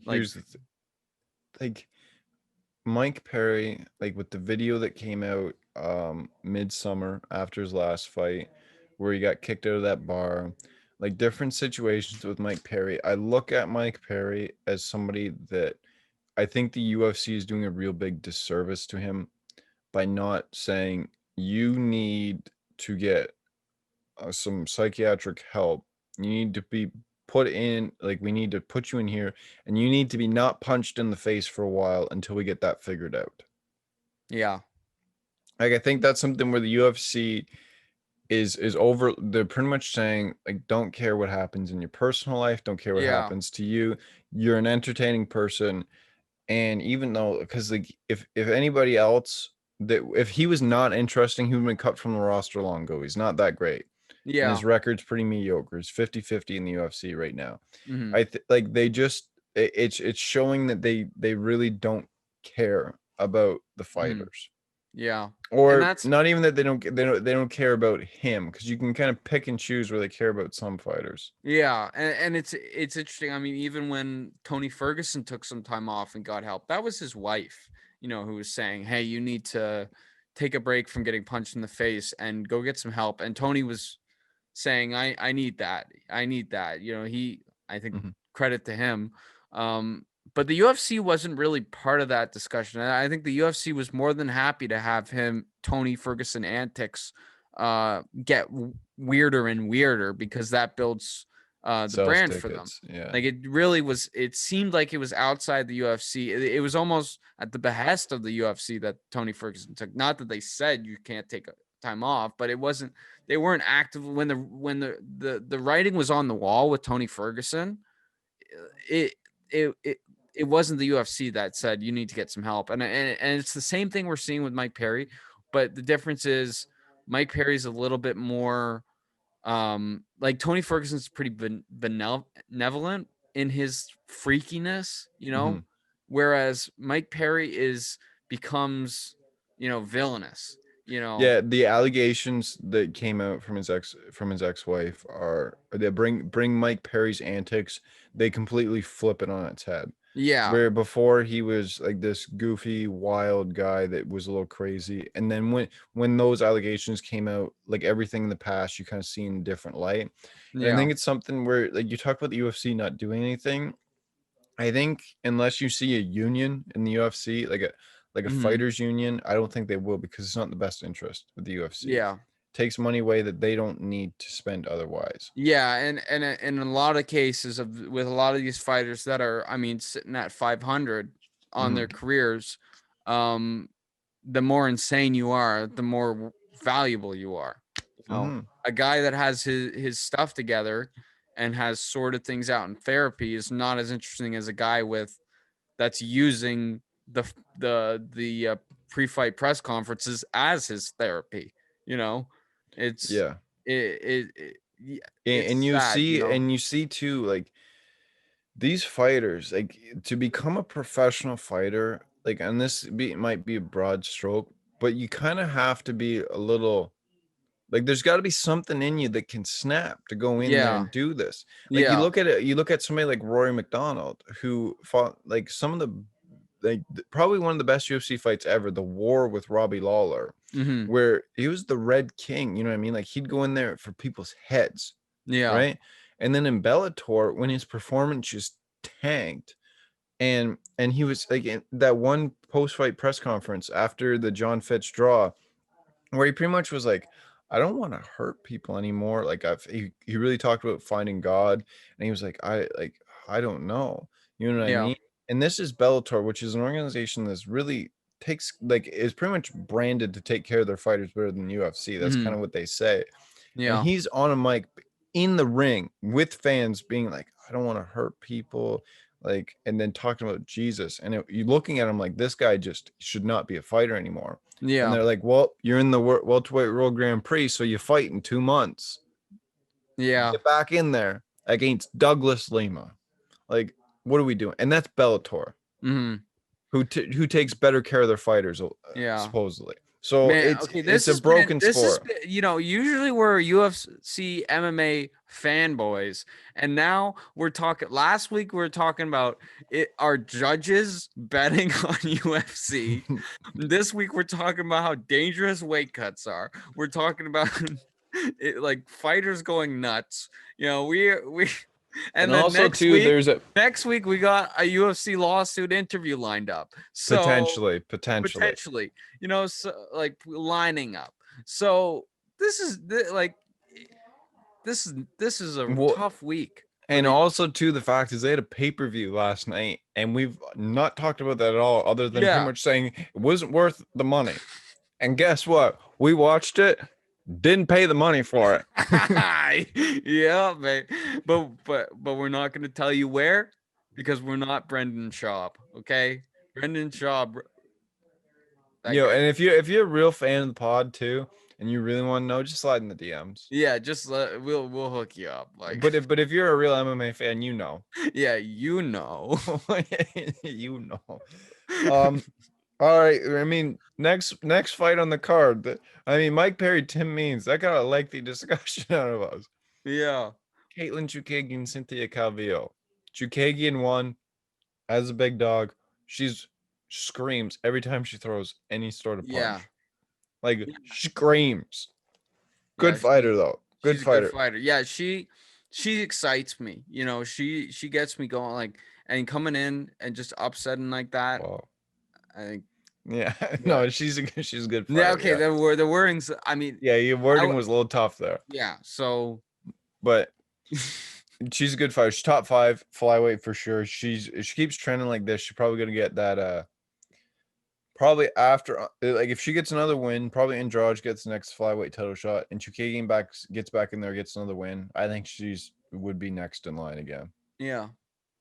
Speaker 2: like
Speaker 1: Here's the like Mike Perry, like with the video that came out midsummer after his last fight, where he got kicked out of that bar, like different situations with Mike Perry. I look at Mike Perry as somebody that I think the UFC is doing a real big disservice to him by not saying you need to get some psychiatric help. You need to be put in, like, we need to put you in here, and you need to be not punched in the face for a while until we get that figured out.
Speaker 2: Yeah.
Speaker 1: Like, I think that's something where the UFC is over. They're pretty much saying, like, don't care what happens in your personal life, don't care what
Speaker 2: Yeah.
Speaker 1: happens to you. You're an entertaining person. And even though, because like if anybody else, that if he was not interesting, he would have been cut from the roster long ago. He's not that great. And
Speaker 2: Yeah.
Speaker 1: his record's pretty mediocre. It's 50-50 in the UFC right now.
Speaker 2: Mhm.
Speaker 1: Like they just it's showing that they really don't care about the fighters.
Speaker 2: Yeah. And
Speaker 1: Or
Speaker 2: that's
Speaker 1: not even that they don't care about him, because you can kind of pick and choose where they care about some fighters.
Speaker 2: yeah, and it's interesting. I mean, even when Tony Ferguson took some time off and got help, that was his wife, who was saying, "Hey, you need to take a break from getting punched in the face and go get some help." And Tony was saying, I need that. I need that." I think
Speaker 1: Mhm.
Speaker 2: credit to him. But the UFC wasn't really part of that discussion. I think the UFC was more than happy to have Tony Ferguson antics get weirder and weirder, because that builds the
Speaker 1: Sells
Speaker 2: brand for them.
Speaker 1: tickets. Yeah.
Speaker 2: Like, it really was, it seemed like it was outside the UFC. It was almost at the behest of the UFC that Tony Ferguson took. Not that they said you can't take time off, but they weren't active when the writing was on the wall with Tony Ferguson. It it it it wasn't the UFC that said you need to get some help. And it's the same thing we're seeing with Mike Perry, but the difference is Mike Perry's a little bit more like Tony Ferguson's pretty benevolent in his freakiness,
Speaker 1: Mhm.
Speaker 2: whereas Mike Perry becomes, villainous,
Speaker 1: Yeah, the allegations that came out from his ex-wife are they bring Mike Perry's antics, they completely flip it on its head.
Speaker 2: Yeah.
Speaker 1: Where before he was like this goofy, wild guy that was a little crazy, and then when those allegations came out, like everything in the past, you kind of see in a different light. And I
Speaker 2: Yeah.
Speaker 1: think it's something where, like, you talk about the UFC not doing anything. I think unless you see a union in the UFC, like a
Speaker 2: Mhm.
Speaker 1: fighters union, I don't think they will, because it's not in the best interest of the UFC.
Speaker 2: Yeah.
Speaker 1: Takes money away that they don't need to spend otherwise.
Speaker 2: Yeah, and in a lot of cases with a lot of these fighters that are, I mean, sitting at 500 on
Speaker 1: Mhm.
Speaker 2: their careers, um, the more insane you are, the more valuable you are.
Speaker 1: Mhm.
Speaker 2: A guy that has his stuff together and has sorted things out in therapy is not as interesting as a guy that's using the pre-fight press conferences as his therapy. You know, it's
Speaker 1: Yeah.
Speaker 2: yeah, it's
Speaker 1: And
Speaker 2: sad.
Speaker 1: you see too, like, these fighters, like, to become a professional fighter, like, and might be a broad stroke, but you kind of have to be a little, like, there's got to be something in you that can snap to go in there
Speaker 2: Yeah,
Speaker 1: and do this. Like,
Speaker 2: yeah,
Speaker 1: you look at somebody like Rory McDonald, who fought like some of the, like, probably one of the best UFC fights ever, the war with Robbie Lawler,
Speaker 2: hmm,
Speaker 1: where he was the Red King. You know what I mean? Like, he'd go in there for people's heads,
Speaker 2: yeah,
Speaker 1: right? And then in Bellator, when his performance just tanked, and he was like in that one post-fight press conference after the John Fitz draw, where he pretty much was like, I don't want to hurt people anymore. Like, he really talked about finding God, and he was like, I don't know. You know what I
Speaker 2: yeah,
Speaker 1: mean? And this is Bellator, which is an organization that's really takes, like, is pretty much branded to take care of their fighters better than UFC. That's kind
Speaker 2: hmm,
Speaker 1: of what they say. And
Speaker 2: yeah,
Speaker 1: he's on a mic in the ring with fans being like, I don't want to hurt people. Like, and then talking about Jesus. And you looking at him like, this guy just should not be a fighter anymore. And
Speaker 2: yeah,
Speaker 1: they're like, well, you're in the welterweight world Grand Prix, so you fight in 2 months.
Speaker 2: yeah,
Speaker 1: Get back in there against Douglas Lima. Like, what are we doing? And that's Bellator,
Speaker 2: hmm,
Speaker 1: who takes better care of their fighters,
Speaker 2: yeah.
Speaker 1: supposedly. So
Speaker 2: Man, okay,
Speaker 1: it's a broken sport.
Speaker 2: usually we're UFC MMA fanboys, and now we're talking. Last week we were talking about our judges betting on UFC. This week we're talking about how dangerous weight cuts are. We're talking about like fighters going nuts. We
Speaker 1: And
Speaker 2: and then
Speaker 1: also
Speaker 2: next
Speaker 1: too,
Speaker 2: week.
Speaker 1: there's a
Speaker 2: Next week we got a UFC lawsuit interview lined up. So
Speaker 1: potentially.
Speaker 2: potentially, so like lining up. So this is like this is a
Speaker 1: Well,
Speaker 2: tough week.
Speaker 1: and also too, the fact is they had a pay-per-view last night, and we've not talked about that at all, other than pretty much saying it wasn't worth the money. And guess what? We watched it, didn't pay the money for it.
Speaker 2: Yeah, man. But we're not going to tell you where because we're not Brendan Schaub, okay? Brendan Schaub.
Speaker 1: Yo, and if you're a real fan of the pod too, and you really want to know, just slide in the DMs.
Speaker 2: Yeah, just we'll hook you up. Like,
Speaker 1: but if you're a real MMA fan, you know.
Speaker 2: Yeah, you know.
Speaker 1: You know. All right. I mean, next fight on the card. I mean, Mike Perry, Tim Means. That got a lengthy discussion out of us.
Speaker 2: Yeah.
Speaker 1: Caitlin Chukagian, Cynthia Calvillo. Chukagian won as a big dog. She's screams every time she throws any sort of punch.
Speaker 2: Yeah.
Speaker 1: Like screams. Good
Speaker 2: Yeah,
Speaker 1: fighter though. Good
Speaker 2: she's
Speaker 1: fighter.
Speaker 2: A good fighter. Yeah, she excites me. You know, she gets me going. Like, and coming in and just upsetting like that.
Speaker 1: Wow.
Speaker 2: I think.
Speaker 1: Yeah. No, she's a good fighter.
Speaker 2: Yeah. Okay. The wordings. I mean.
Speaker 1: Yeah, your wording was a little tough there.
Speaker 2: Yeah. So.
Speaker 1: But she's a good fighter. She's top 5 flyweight for sure. She keeps trending like this. She's probably gonna get that. Probably after, like, if she gets another win, probably Andrade gets the next flyweight title shot, and Chukagian gets back in there, gets another win. I think would be next in line again.
Speaker 2: Yeah,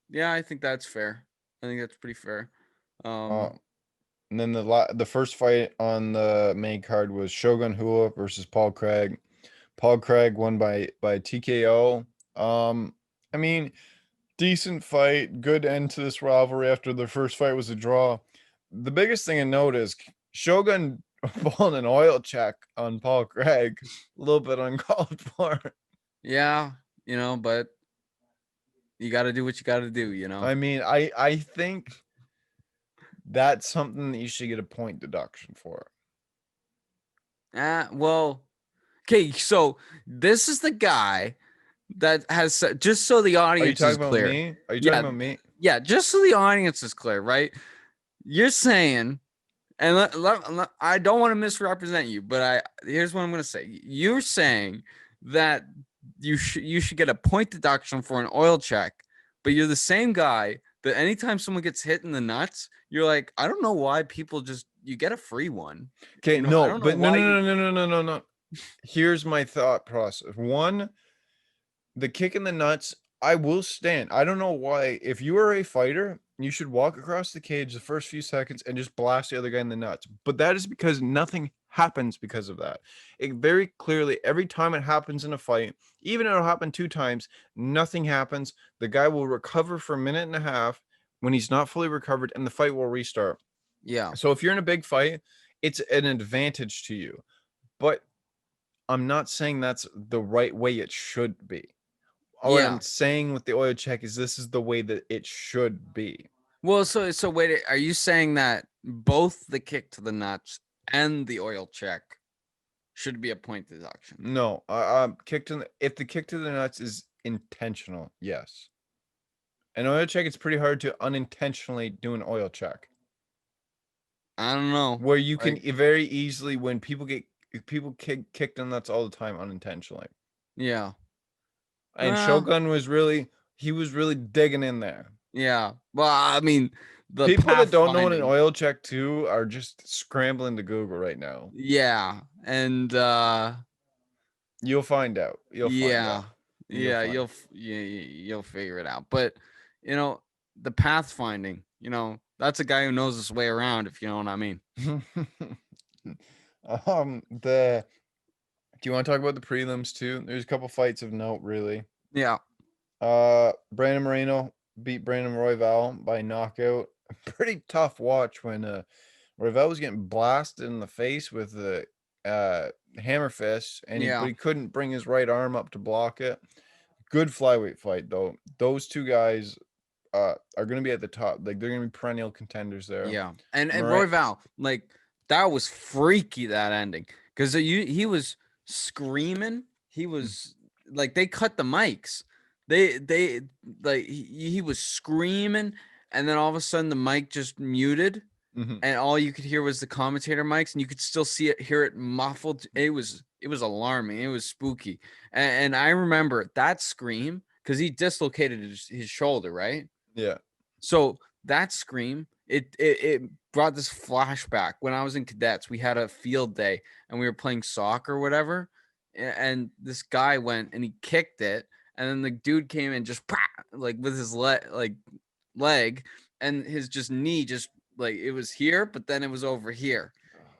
Speaker 2: yeah, I think that's fair. I think that's pretty fair.
Speaker 1: And then the first fight on the main card was Shogun Rua versus Paul Craig. Paul Craig won by TKO. I mean, decent fight, good end to this rivalry after the first fight was a draw. The biggest thing to note is Shogun pulling an oil check on Paul Craig, a little bit uncalled for.
Speaker 2: Yeah, you know, but you got to do what you got to do, you know.
Speaker 1: I mean, I think that's something that you should get a point deduction for.
Speaker 2: Well, okay, so this is the guy that has, just so the audience is clear.
Speaker 1: Are you talking about me?
Speaker 2: Yeah, just so the audience is clear, right? You're saying, and I don't want to misrepresent you, but here's what I'm going to say. You're saying that you should get a point deduction for an oil check, but you're the same guy that anytime someone gets hit in the nuts, you're like, I don't know why people you get a free one.
Speaker 1: Okay,
Speaker 2: you know,
Speaker 1: no. Here's my thought process. One, the kick in the nuts, I will stand. I don't know why. If you are a fighter, you should walk across the cage the first few seconds and just blast the other guy in the nuts. But that is because nothing happens because of that. It very clearly, every time it happens in a fight, even if it'll happen 2 times, nothing happens. The guy will recover for a minute and a half when he's not fully recovered, and the fight will restart.
Speaker 2: Yeah.
Speaker 1: So if you're in a big fight, it's an advantage to you. But I'm not saying that's the right way it should be. What I'm saying with the oil check is this is the way that it should be.
Speaker 2: Well, so wait, are you saying that both the kick to the nuts and the oil check should be a point deduction?
Speaker 1: No, if the kick to the nuts is intentional, yes. An oil check, it's pretty hard to unintentionally do an oil check.
Speaker 2: I don't know.
Speaker 1: Where you can very easily, when people kick the nuts all the time unintentionally.
Speaker 2: Yeah.
Speaker 1: And Shogun was really digging in there.
Speaker 2: Yeah. Well, I mean, the
Speaker 1: people that don't know what an oil check too are just scrambling to Google right now.
Speaker 2: Yeah. And
Speaker 1: you'll find out. You'll
Speaker 2: figure it out. But you know, the pathfinding, you know, that's a guy who knows his way around, if you know what I mean.
Speaker 1: Do you want to talk about the prelims too? There's a couple fights of note, really.
Speaker 2: Yeah.
Speaker 1: Brandon Moreno beat Brandon Royval by knockout. A pretty tough watch when Royval was getting blasted in the face with the hammer fist, and he couldn't bring his right arm up to block it. Good flyweight fight though. Those two guys are going to be at the top. Like, they're going to be perennial contenders there.
Speaker 2: Yeah. And Royval, like, that was freaky, that ending, because he was screaming. He was like, they cut the mics. They like, he was screaming, and then all of a sudden the mic just muted, and all you could hear was the commentator mics, and you could still hear it muffled. It was alarming. It was spooky. And I remember that scream because he dislocated his shoulder, right?
Speaker 1: Yeah.
Speaker 2: So that scream, it brought this flashback. When I was in cadets, we had a field day and we were playing soccer or whatever. And this guy went and he kicked it, and then the dude came in just like with his leg, and his just knee just like it was here, but then it was over here,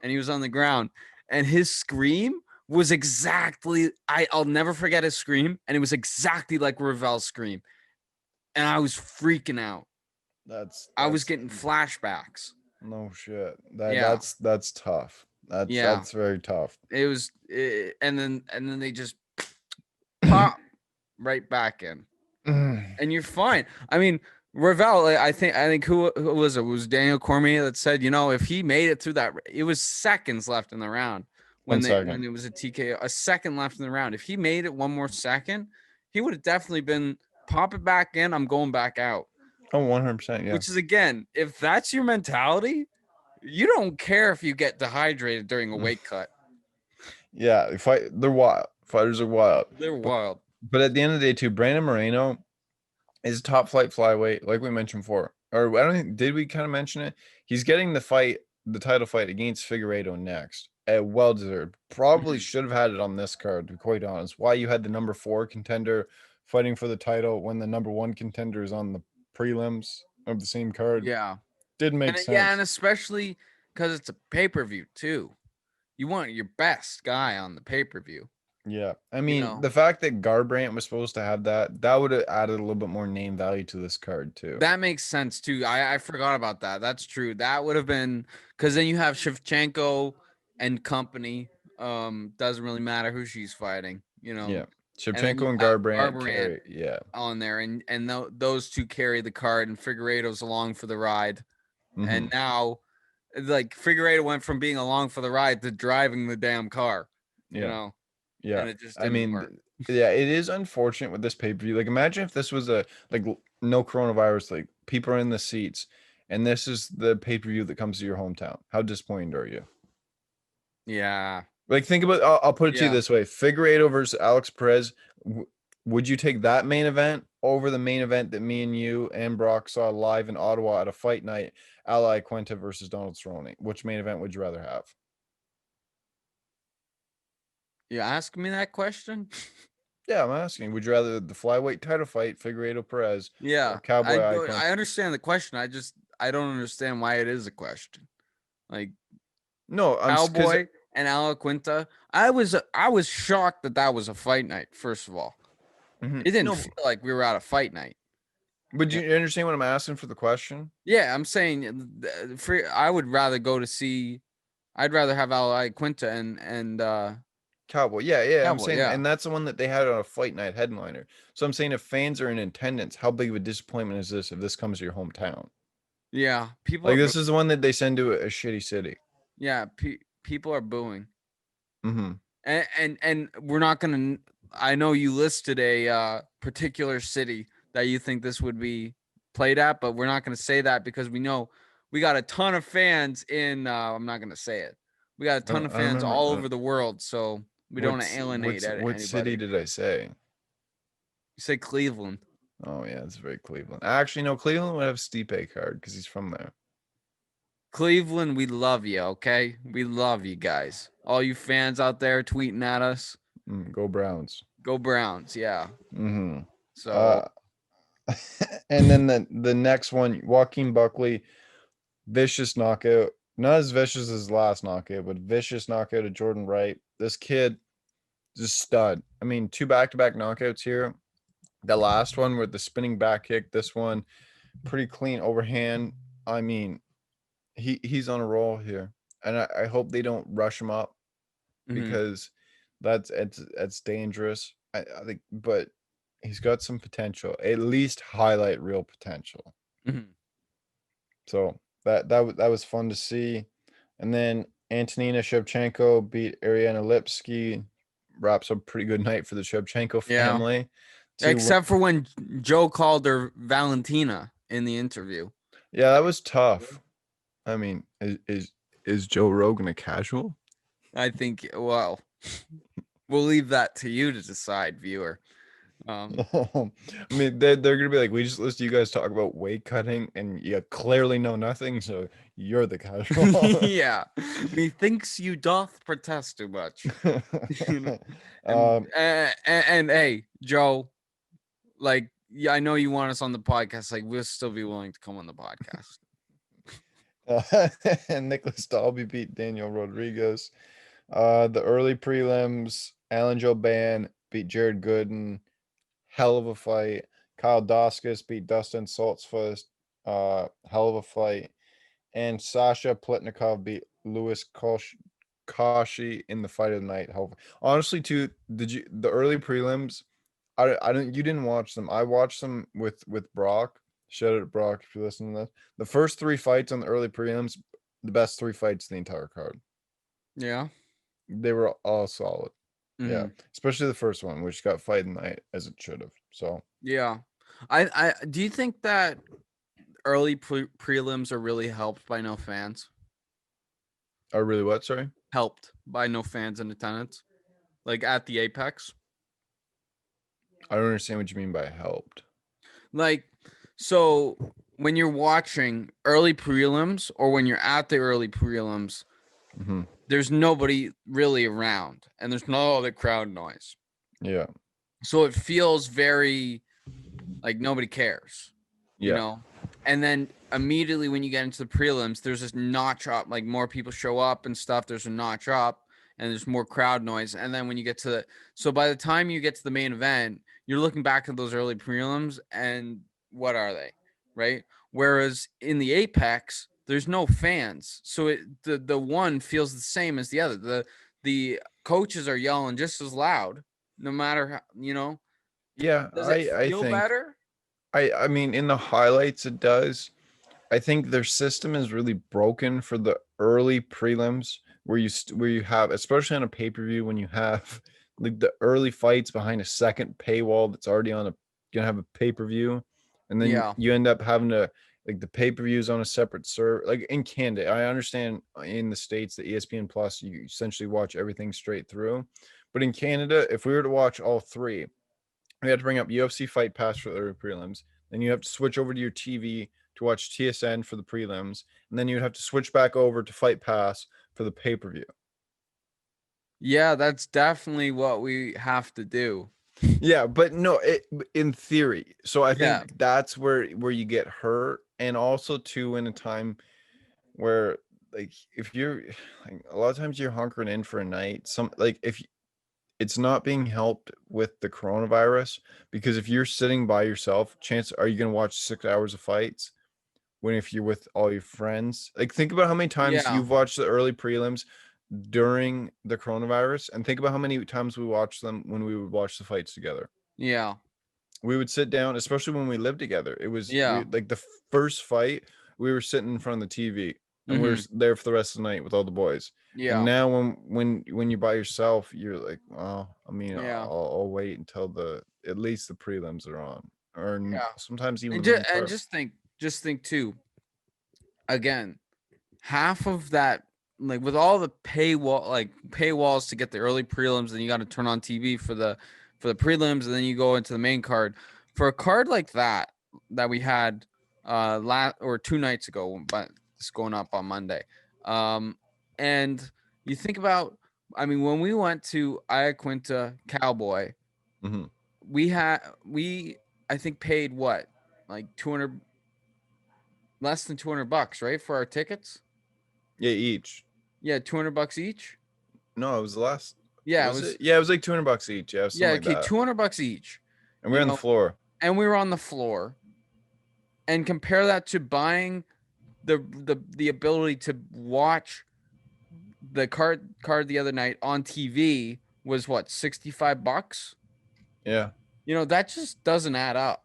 Speaker 2: and he was on the ground, and his scream was exactly I'll never forget his scream, and it was exactly like Ravel's scream, and I was freaking out. I was getting flashbacks.
Speaker 1: No shit.
Speaker 2: Yeah.
Speaker 1: That's tough. That's very tough.
Speaker 2: It was, and then they just pop right back in, and you're fine. I mean, Ravel, I think who was it? It was Daniel Cormier that said, if he made it through that, it was seconds left in the round when it was a TKO, a second left in the round. If he made it one more second, he would have definitely been pop it back in. I'm going back out.
Speaker 1: Oh, 100%. Yeah.
Speaker 2: Which is, again, if that's your mentality, you don't care if you get dehydrated during a weight cut.
Speaker 1: Yeah, they're wild. Fighters are wild.
Speaker 2: They're wild.
Speaker 1: But at the end of the day, too, Brandon Moreno is a top flight flyweight, like we mentioned before. Or I don't think, did we kind of mention it? He's getting the title fight against Figueiredo next. Well deserved. Probably should have had it on this card, to be quite honest. Why you had the number 4 contender fighting for the title when the number 1 contender is on the prelims of the same card?
Speaker 2: Yeah.
Speaker 1: Didn't make sense.
Speaker 2: Yeah, and especially because it's a pay-per-view too. You want your best guy on the pay-per-view.
Speaker 1: Yeah. I mean, the fact that Garbrandt was supposed to have that would have added a little bit more name value to this card too.
Speaker 2: That makes sense too. I forgot about that. That's true. That would have been, because then you have Shevchenko and company. Doesn't really matter who she's fighting,
Speaker 1: Yeah. Shevchenko and Garbrandt
Speaker 2: on there, and those two carry the card, and Figueiredo's along for the ride. And now, like, Figueiredo went from being along for the ride to driving the damn car.
Speaker 1: Yeah.
Speaker 2: And it just didn't work.
Speaker 1: Yeah, it is unfortunate with this pay-per-view. Like, imagine if this was no coronavirus, like people are in the seats, and this is the pay-per-view that comes to your hometown. How disappointed are you?
Speaker 2: Yeah.
Speaker 1: Like, think about, I'll put it to you this way. Figueiredo versus Alex Perez. Would you take that main event over the main event that me and you and Brock saw live in Ottawa at a fight night, Ali Quinta versus Donald Cerrone? Which main event would you rather have?
Speaker 2: You ask me that question?
Speaker 1: Yeah, I'm asking. Would you rather the flyweight title fight, Figueiredo Perez?
Speaker 2: Yeah.
Speaker 1: Or Cowboy
Speaker 2: I understand the question. I don't understand why it is a question. Like,
Speaker 1: no,
Speaker 2: Cowboy and Ali Quinta. I was shocked that was a fight night, first of all. It didn't feel like we were at a fight night.
Speaker 1: Would you understand what I'm asking for the question?
Speaker 2: Yeah, I'm saying I would rather go to see. I'd rather have Ali Quinta and
Speaker 1: Cowboy. Yeah.
Speaker 2: Cowboy,
Speaker 1: I'm saying, and that's the one that they had on a fight night headliner. So I'm saying, if fans are in attendance, how big of a disappointment is this if this comes to your hometown?
Speaker 2: Yeah, people
Speaker 1: like this is the one that they send to a shitty city.
Speaker 2: Yeah, people are booing.
Speaker 1: Mm-hmm.
Speaker 2: And we're not gonna. I know you listed a particular city that you think this would be played at, but we're not gonna say that because we know we got a ton of fans in. I'm not gonna say it. We got a ton of fans all over the world, so we don't want to alienate anybody.
Speaker 1: What city did I say?
Speaker 2: You say Cleveland.
Speaker 1: Oh yeah, it's very Cleveland. Actually, no, Cleveland would have Stipe card because he's from there.
Speaker 2: Cleveland, we love you, okay? We love you guys. All you fans out there tweeting at us.
Speaker 1: Go Browns.
Speaker 2: Go Browns, yeah.
Speaker 1: Mm-hmm.
Speaker 2: So
Speaker 1: and then the next one, Joaquin Buckley, vicious knockout. Not as vicious as his last knockout, but vicious knockout of Jordan Wright. This kid just stud. I mean, 2 back-to-back knockouts here. The last one with the spinning back kick, this one pretty clean overhand. I mean, he's on a roll here, and I hope they don't rush him up because it's dangerous. I think, but he's got some potential. At least highlight real potential. So that was fun to see. And then Antonina Shevchenko beat Ariana Lipski. Wraps up a pretty good night for the Shevchenko family.
Speaker 2: Except for when Joe called her Valentina in the interview.
Speaker 1: Yeah, that was tough. I mean, is Joe Rogan a casual?
Speaker 2: I think, well, we'll leave that to you to decide, viewer.
Speaker 1: I mean, they're gonna be like, we just listened to you guys talk about weight cutting, and you clearly know nothing, so you're the casual.
Speaker 2: Yeah, methinks you doth protest too much. You know? and,
Speaker 1: um,
Speaker 2: and hey, Joe, like, yeah, I know you want us on the podcast. Like, we'll still be willing to come on the podcast.
Speaker 1: and Nicholas Dalby beat Daniel Rodriguez. The early prelims, Alan Jouban beat Jared Gooden. Hell of a fight. Kyle Doskus beat Dustin Saltzfuss. Hell of a fight. And Sasha Plitnikov beat Louis Kashi in the fight of the night. Honestly, too, the early prelims? I don't. You didn't watch them. I watched them with Brock. Shout out to Brock if you're listening to this. The first three fights on the early prelims, the best three fights in the entire card.
Speaker 2: Yeah.
Speaker 1: They were all solid. Yeah,
Speaker 2: Mhm.
Speaker 1: especially the first one, which got fight of the night as it should have. So,
Speaker 2: Yeah. I do you think that early prelims are really helped by no fans?
Speaker 1: oh really? What? Sorry,
Speaker 2: Helped by no fans in attendance, like at the Apex.
Speaker 1: I don't understand what you mean by helped.
Speaker 2: Like, so when you're watching early prelims or when you're at the early prelims,
Speaker 1: Hmm.
Speaker 2: there's nobody really around and there's no other crowd noise.
Speaker 1: Yeah,
Speaker 2: So it feels very like nobody cares, you
Speaker 1: yeah,
Speaker 2: know? And then immediately when you get into the prelims, there's this notch up, like more people show up and stuff. There's a notch up and there's more crowd noise. And then when you get to so by the time you get to the main event, you're looking back at those early prelims and what are they? Right. Whereas in the Apex, there's no fans. So the one feels the same as the other. The coaches are yelling just as loud, no matter how,
Speaker 1: yeah.
Speaker 2: does it
Speaker 1: I
Speaker 2: feel
Speaker 1: think
Speaker 2: better?
Speaker 1: I mean in the highlights it does. I think their system is really broken for the early prelims where you have, especially on a pay-per-view, when you have like the early fights behind a second paywall that's already on a gonna have a pay-per-view, and then
Speaker 2: Yeah.
Speaker 1: you end up having to like the pay-per-views on a separate server. Like in Canada, I understand in the States the ESPN Plus you essentially watch everything straight through. But in Canada, if we were to watch all three, we had to bring up UFC Fight Pass for the prelims. Then you have to switch over to your TV to watch TSN for the prelims, and then you'd have to switch back over to Fight Pass for the pay per view.
Speaker 2: Yeah, that's definitely what we have to do.
Speaker 1: Yeah, but no, in theory. So I
Speaker 2: Yeah.
Speaker 1: think that's where you get hurt, and also too in a time where like if you're like a lot of times you're hunkering in for a night. Some like if it's not being helped with the coronavirus because if you're sitting by yourself, chance are you going to watch 6 hours of fights? When if you're with all your friends. Like think about how many times
Speaker 2: Yeah.
Speaker 1: you've watched the early prelims during the coronavirus and think about how many times we watched them when we would watch the fights together.
Speaker 2: Yeah.
Speaker 1: We would sit down, especially when we lived together. It was we
Speaker 2: Yeah.
Speaker 1: like the first fight, we were sitting in front of the TV and we were
Speaker 2: Mhm.
Speaker 1: there for the rest of the night with all the boys. And
Speaker 2: Yeah.
Speaker 1: now when you're by yourself, you're like, well, I mean,
Speaker 2: Yeah.
Speaker 1: I'll wait until the at least the prelims are on, or
Speaker 2: Yeah.
Speaker 1: sometimes even
Speaker 2: And
Speaker 1: the main
Speaker 2: and
Speaker 1: card.
Speaker 2: just think too. Again, half of that, like with all the paywalls to get the early prelims, then you got to turn on TV for the prelims, and then you go into the main card. For a card like that we had last or 2 nights ago, but it's going up on Monday. And you think about, I mean, when we went to Ayaquinta Cowboy,
Speaker 1: Hmm.
Speaker 2: we I think paid what, like 200, less than $200, right, for our tickets.
Speaker 1: Yeah, each.
Speaker 2: Yeah, $200 each.
Speaker 1: No, it was the last.
Speaker 2: Yeah, it
Speaker 1: Was
Speaker 2: was.
Speaker 1: it? Yeah, it was like $200 each. Yeah,
Speaker 2: Yeah,
Speaker 1: something like
Speaker 2: okay,
Speaker 1: that.
Speaker 2: $200 each.
Speaker 1: And we
Speaker 2: You
Speaker 1: are on the
Speaker 2: know,
Speaker 1: floor.
Speaker 2: and we were on the floor. And compare that to buying the ability to watch the card the other night on TV was what, $65?
Speaker 1: Yeah.
Speaker 2: That just doesn't add up.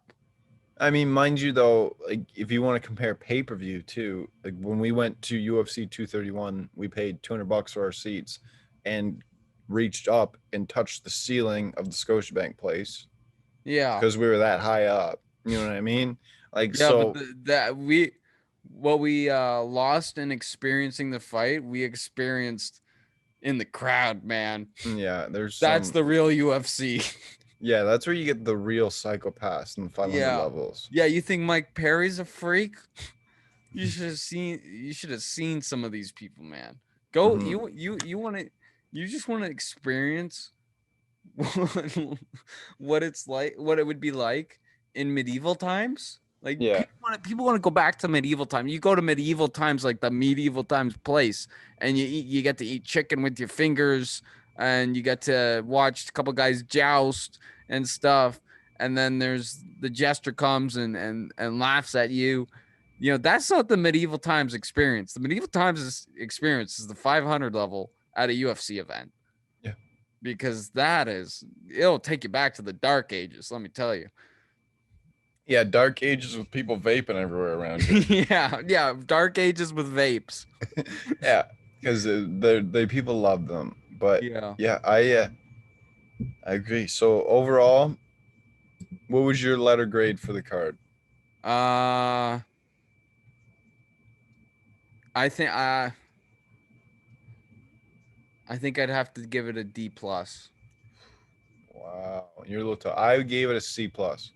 Speaker 1: I mean, mind you, though, like if you want to compare pay per view too, like when we went to UFC 231, we paid $200 for our seats, and reached up and touched the ceiling of the Scotiabank place
Speaker 2: Yeah.
Speaker 1: because we were that high up. You know what I mean? Like
Speaker 2: Yeah, but
Speaker 1: so.
Speaker 2: that we what we lost in experiencing the fight, we experienced in the crowd, man.
Speaker 1: Yeah, there's
Speaker 2: That's
Speaker 1: some.
Speaker 2: the real UFC.
Speaker 1: Yeah, that's where you get the real psychopaths in the 500
Speaker 2: Yeah.
Speaker 1: levels.
Speaker 2: Yeah, you think Mike Perry's a freak? You should have seen some of these people, man. Go
Speaker 1: Hmm.
Speaker 2: you want to you just want to experience what, what it's like, what it would be like in medieval times. Like
Speaker 1: Yeah.
Speaker 2: people want to go back to medieval time. You go to medieval times, like the medieval times place, and you get to eat chicken with your fingers, and you get to watch a couple guys joust and stuff. And then there's the jester comes and laughs at you. You know, that's not the medieval times experience. The medieval times experience is the 500 level at a UFC event,
Speaker 1: Yeah.
Speaker 2: because it'll take you back to the dark ages, let me tell you.
Speaker 1: Yeah, dark ages with people vaping everywhere around you.
Speaker 2: Yeah, dark ages with vapes.
Speaker 1: Yeah, because they people love them. But
Speaker 2: Yeah.
Speaker 1: yeah, I agree. So overall, what was your letter grade for the card?
Speaker 2: Uh I think I think I'd have to give it a D plus.
Speaker 1: Wow, you're a little tough. I gave it a C plus.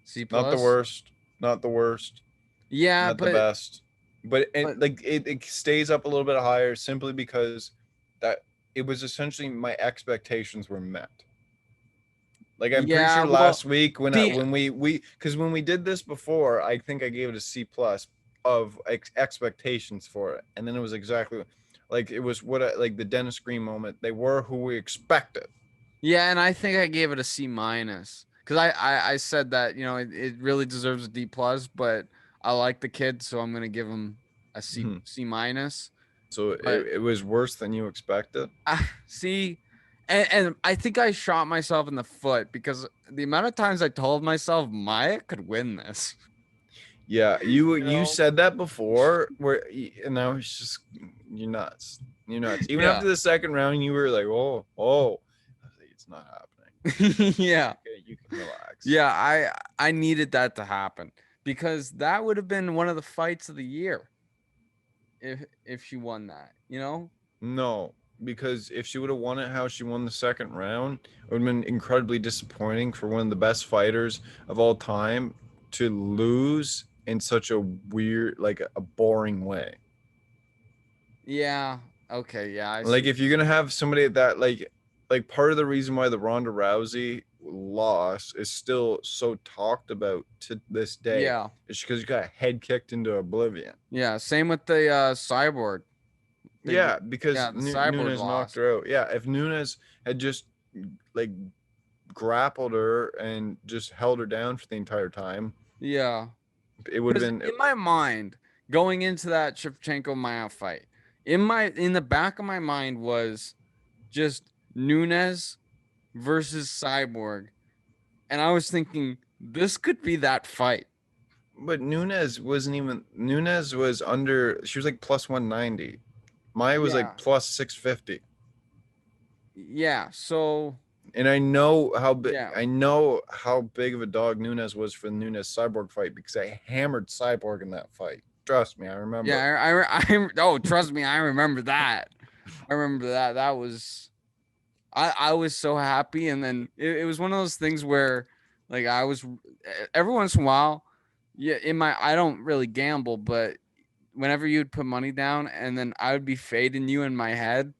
Speaker 2: C
Speaker 1: Not the
Speaker 2: plus.
Speaker 1: worst. Not the worst.
Speaker 2: Yeah,
Speaker 1: Not the best. But
Speaker 2: but
Speaker 1: it stays up a little bit higher simply because that it was essentially my expectations were met. Like I'm pretty
Speaker 2: yeah,
Speaker 1: sure
Speaker 2: well,
Speaker 1: last week when
Speaker 2: the
Speaker 1: we because when we did this before, I think I gave it a C plus of expectations for it, and then it was exactly like it was like the Dennis Green moment. They were who we expected.
Speaker 2: yeah, and I think I gave it a C minus, because I said that, it really deserves a D plus, but I like the kid, so I'm gonna give him a
Speaker 1: Mhm.
Speaker 2: C minus.
Speaker 1: So
Speaker 2: But
Speaker 1: it was worse than you expected.
Speaker 2: see, and I think I shot myself in the foot, because the amount of times I told myself Maya could win this.
Speaker 1: Yeah, you
Speaker 2: You
Speaker 1: you
Speaker 2: know?
Speaker 1: said that before, and I was just you're nuts. You're nuts. Even
Speaker 2: Yeah.
Speaker 1: after the second round, you were like, oh. I was like, it's not happening.
Speaker 2: Yeah.
Speaker 1: Okay, you can relax.
Speaker 2: Yeah, I needed that to happen, because that would have been one of the fights of the year if she won that, you know?
Speaker 1: No, because if she would have won it how she won the second round, it would have been incredibly disappointing for one of the best fighters of all time to lose in such a weird, like a boring way.
Speaker 2: Yeah. Okay, yeah, I see
Speaker 1: Like
Speaker 2: what
Speaker 1: if you're
Speaker 2: you
Speaker 1: gonna
Speaker 2: mean.
Speaker 1: have somebody that like part of the reason why the Ronda Rousey loss is still so talked about to this day
Speaker 2: Yeah.
Speaker 1: is because you got head kicked into oblivion.
Speaker 2: Yeah, same with the Cyborg.
Speaker 1: Yeah, because
Speaker 2: Yeah, the Cyborg
Speaker 1: Nunes knocked
Speaker 2: lost.
Speaker 1: her out. Yeah, if Nunes had just like grappled her and just held her down for the entire time,
Speaker 2: Yeah.
Speaker 1: it would have
Speaker 2: Because
Speaker 1: been.
Speaker 2: in my mind, going into that Shevchenko Maia fight, in the back of my mind was just Nunes versus Cyborg, and I was thinking this could be that fight.
Speaker 1: But Nunes wasn't even. Nunes was under. She was like plus 190. Maya was
Speaker 2: Yeah.
Speaker 1: like plus 650.
Speaker 2: Yeah. So
Speaker 1: And I know how big.
Speaker 2: yeah.
Speaker 1: I know how big of a dog Nunes was for the Nunes Cyborg fight because I hammered Cyborg in that fight. Trust me, I remember.
Speaker 2: Yeah. Oh, trust me, I remember that. I remember that. That was I was so happy, and then it was one of those things where, like, I was every once in a while, yeah, I don't really gamble, but whenever you'd put money down, and then I would be fading you in my head,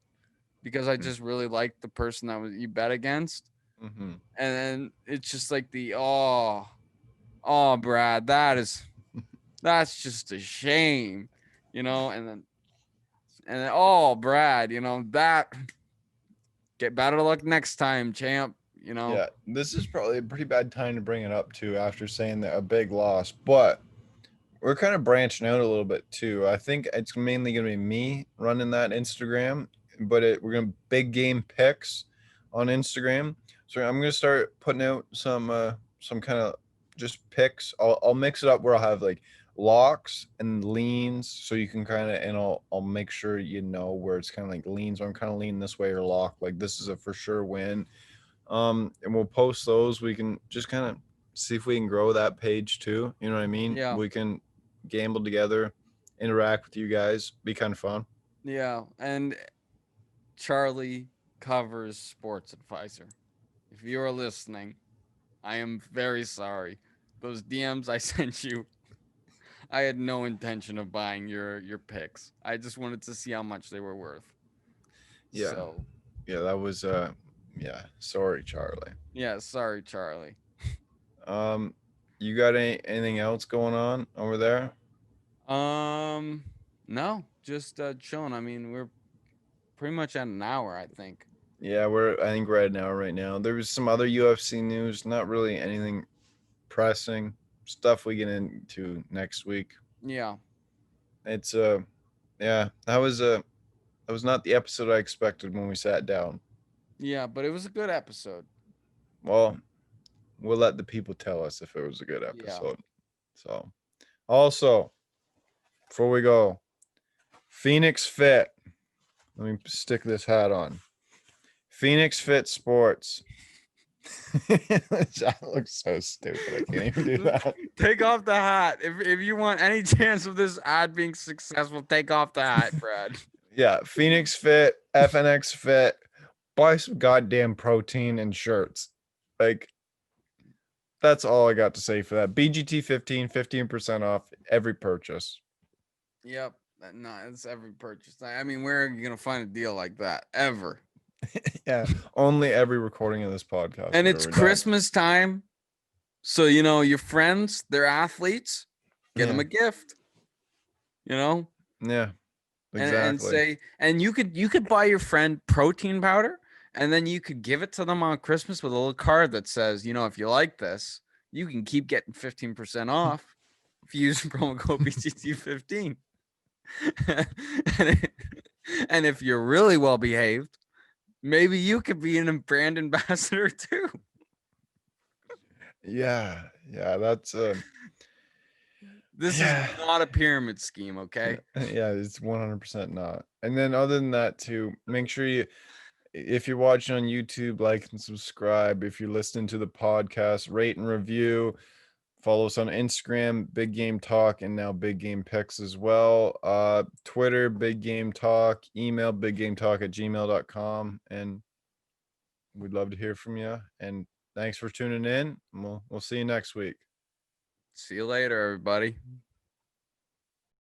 Speaker 2: because I just really liked the person that was you bet against,
Speaker 1: Mm-hmm.
Speaker 2: and then it's just like oh Brad, that's just a shame, and then oh Brad, that get better luck next time, champ,
Speaker 1: Yeah, this is probably a pretty bad time to bring it up too after saying that a big loss, but we're kind of branching out a little bit too. I think it's mainly going to be me running that Instagram, but we're going to big game picks on Instagram. So I'm going to start putting out some kind of just picks. I'll mix it up where I'll have like locks and leans so you can kind of and I'll make sure you know where it's kind of like leans or I'm kind of leaning this way or lock like this is a for sure win. And we'll post those. We can just kind of see if we can grow that page too. You know what I mean?
Speaker 2: yeah.
Speaker 1: We can gamble together, interact with you guys. Be kind of fun.
Speaker 2: Yeah, and Charlie covers Sports Advisor. If you are listening, I am very sorry. Those DMs I sent you, I had no intention of buying your picks. I just wanted to see how much they were worth.
Speaker 1: Yeah,
Speaker 2: So,
Speaker 1: yeah, that was yeah. Sorry, Charlie.
Speaker 2: yeah, sorry, Charlie.
Speaker 1: Um, you got anything else going on over there?
Speaker 2: Um, no, just chilling. I mean, we're pretty much at an hour, I think.
Speaker 1: Yeah, I think we're at an hour right now. There was some other UFC news, not really anything pressing. Stuff we get into next week.
Speaker 2: Yeah,
Speaker 1: It's yeah, that was not the episode I expected when we sat down.
Speaker 2: yeah, but it was a good episode.
Speaker 1: Well, we'll let the people tell us if it was a good
Speaker 2: Yeah,
Speaker 1: episode. So, also, before we go, Phoenix Fit. Let me stick this hat on. Phoenix Fit Sports. That looks so stupid. I can't even do that.
Speaker 2: take off the hat if you want any chance of this ad being successful. Take off the hat, Brad.
Speaker 1: Yeah, Phoenix Fit, FNX Fit. Buy some goddamn protein and shirts. Like, that's all I got to say for that. BGT 15% off every purchase.
Speaker 2: Yep, no, it's every purchase. I mean, where are you gonna find a deal like that ever?
Speaker 1: Yeah, only every recording of this podcast.
Speaker 2: And
Speaker 1: we've
Speaker 2: it's
Speaker 1: ever done.
Speaker 2: Christmas time, so you know your friends, they're athletes. Get them
Speaker 1: Yeah.
Speaker 2: a gift. You know,
Speaker 1: Yeah,
Speaker 2: and
Speaker 1: exactly.
Speaker 2: say, and you could buy your friend protein powder, and then you could give it to them on Christmas with a little card that says, you know, if you like this, you can keep getting 15% off if you use promo code BCT15. and, it- and if you're really well behaved, maybe you could be a brand ambassador too.
Speaker 1: Yeah, yeah, that's
Speaker 2: This is
Speaker 1: yeah.
Speaker 2: not a pyramid scheme, okay?
Speaker 1: Yeah, it's 100% not. And then other than that too, make sure you if you're watching on YouTube, like and subscribe. If you're listening to the podcast, rate and review. Follow us on Instagram, Big Game Talk, and now Big Game Picks as well. Twitter, Big Game Talk, email biggametalk@gmail.com. And we'd love to hear from you. And thanks for tuning in. We'll see you next week.
Speaker 2: See you later, everybody.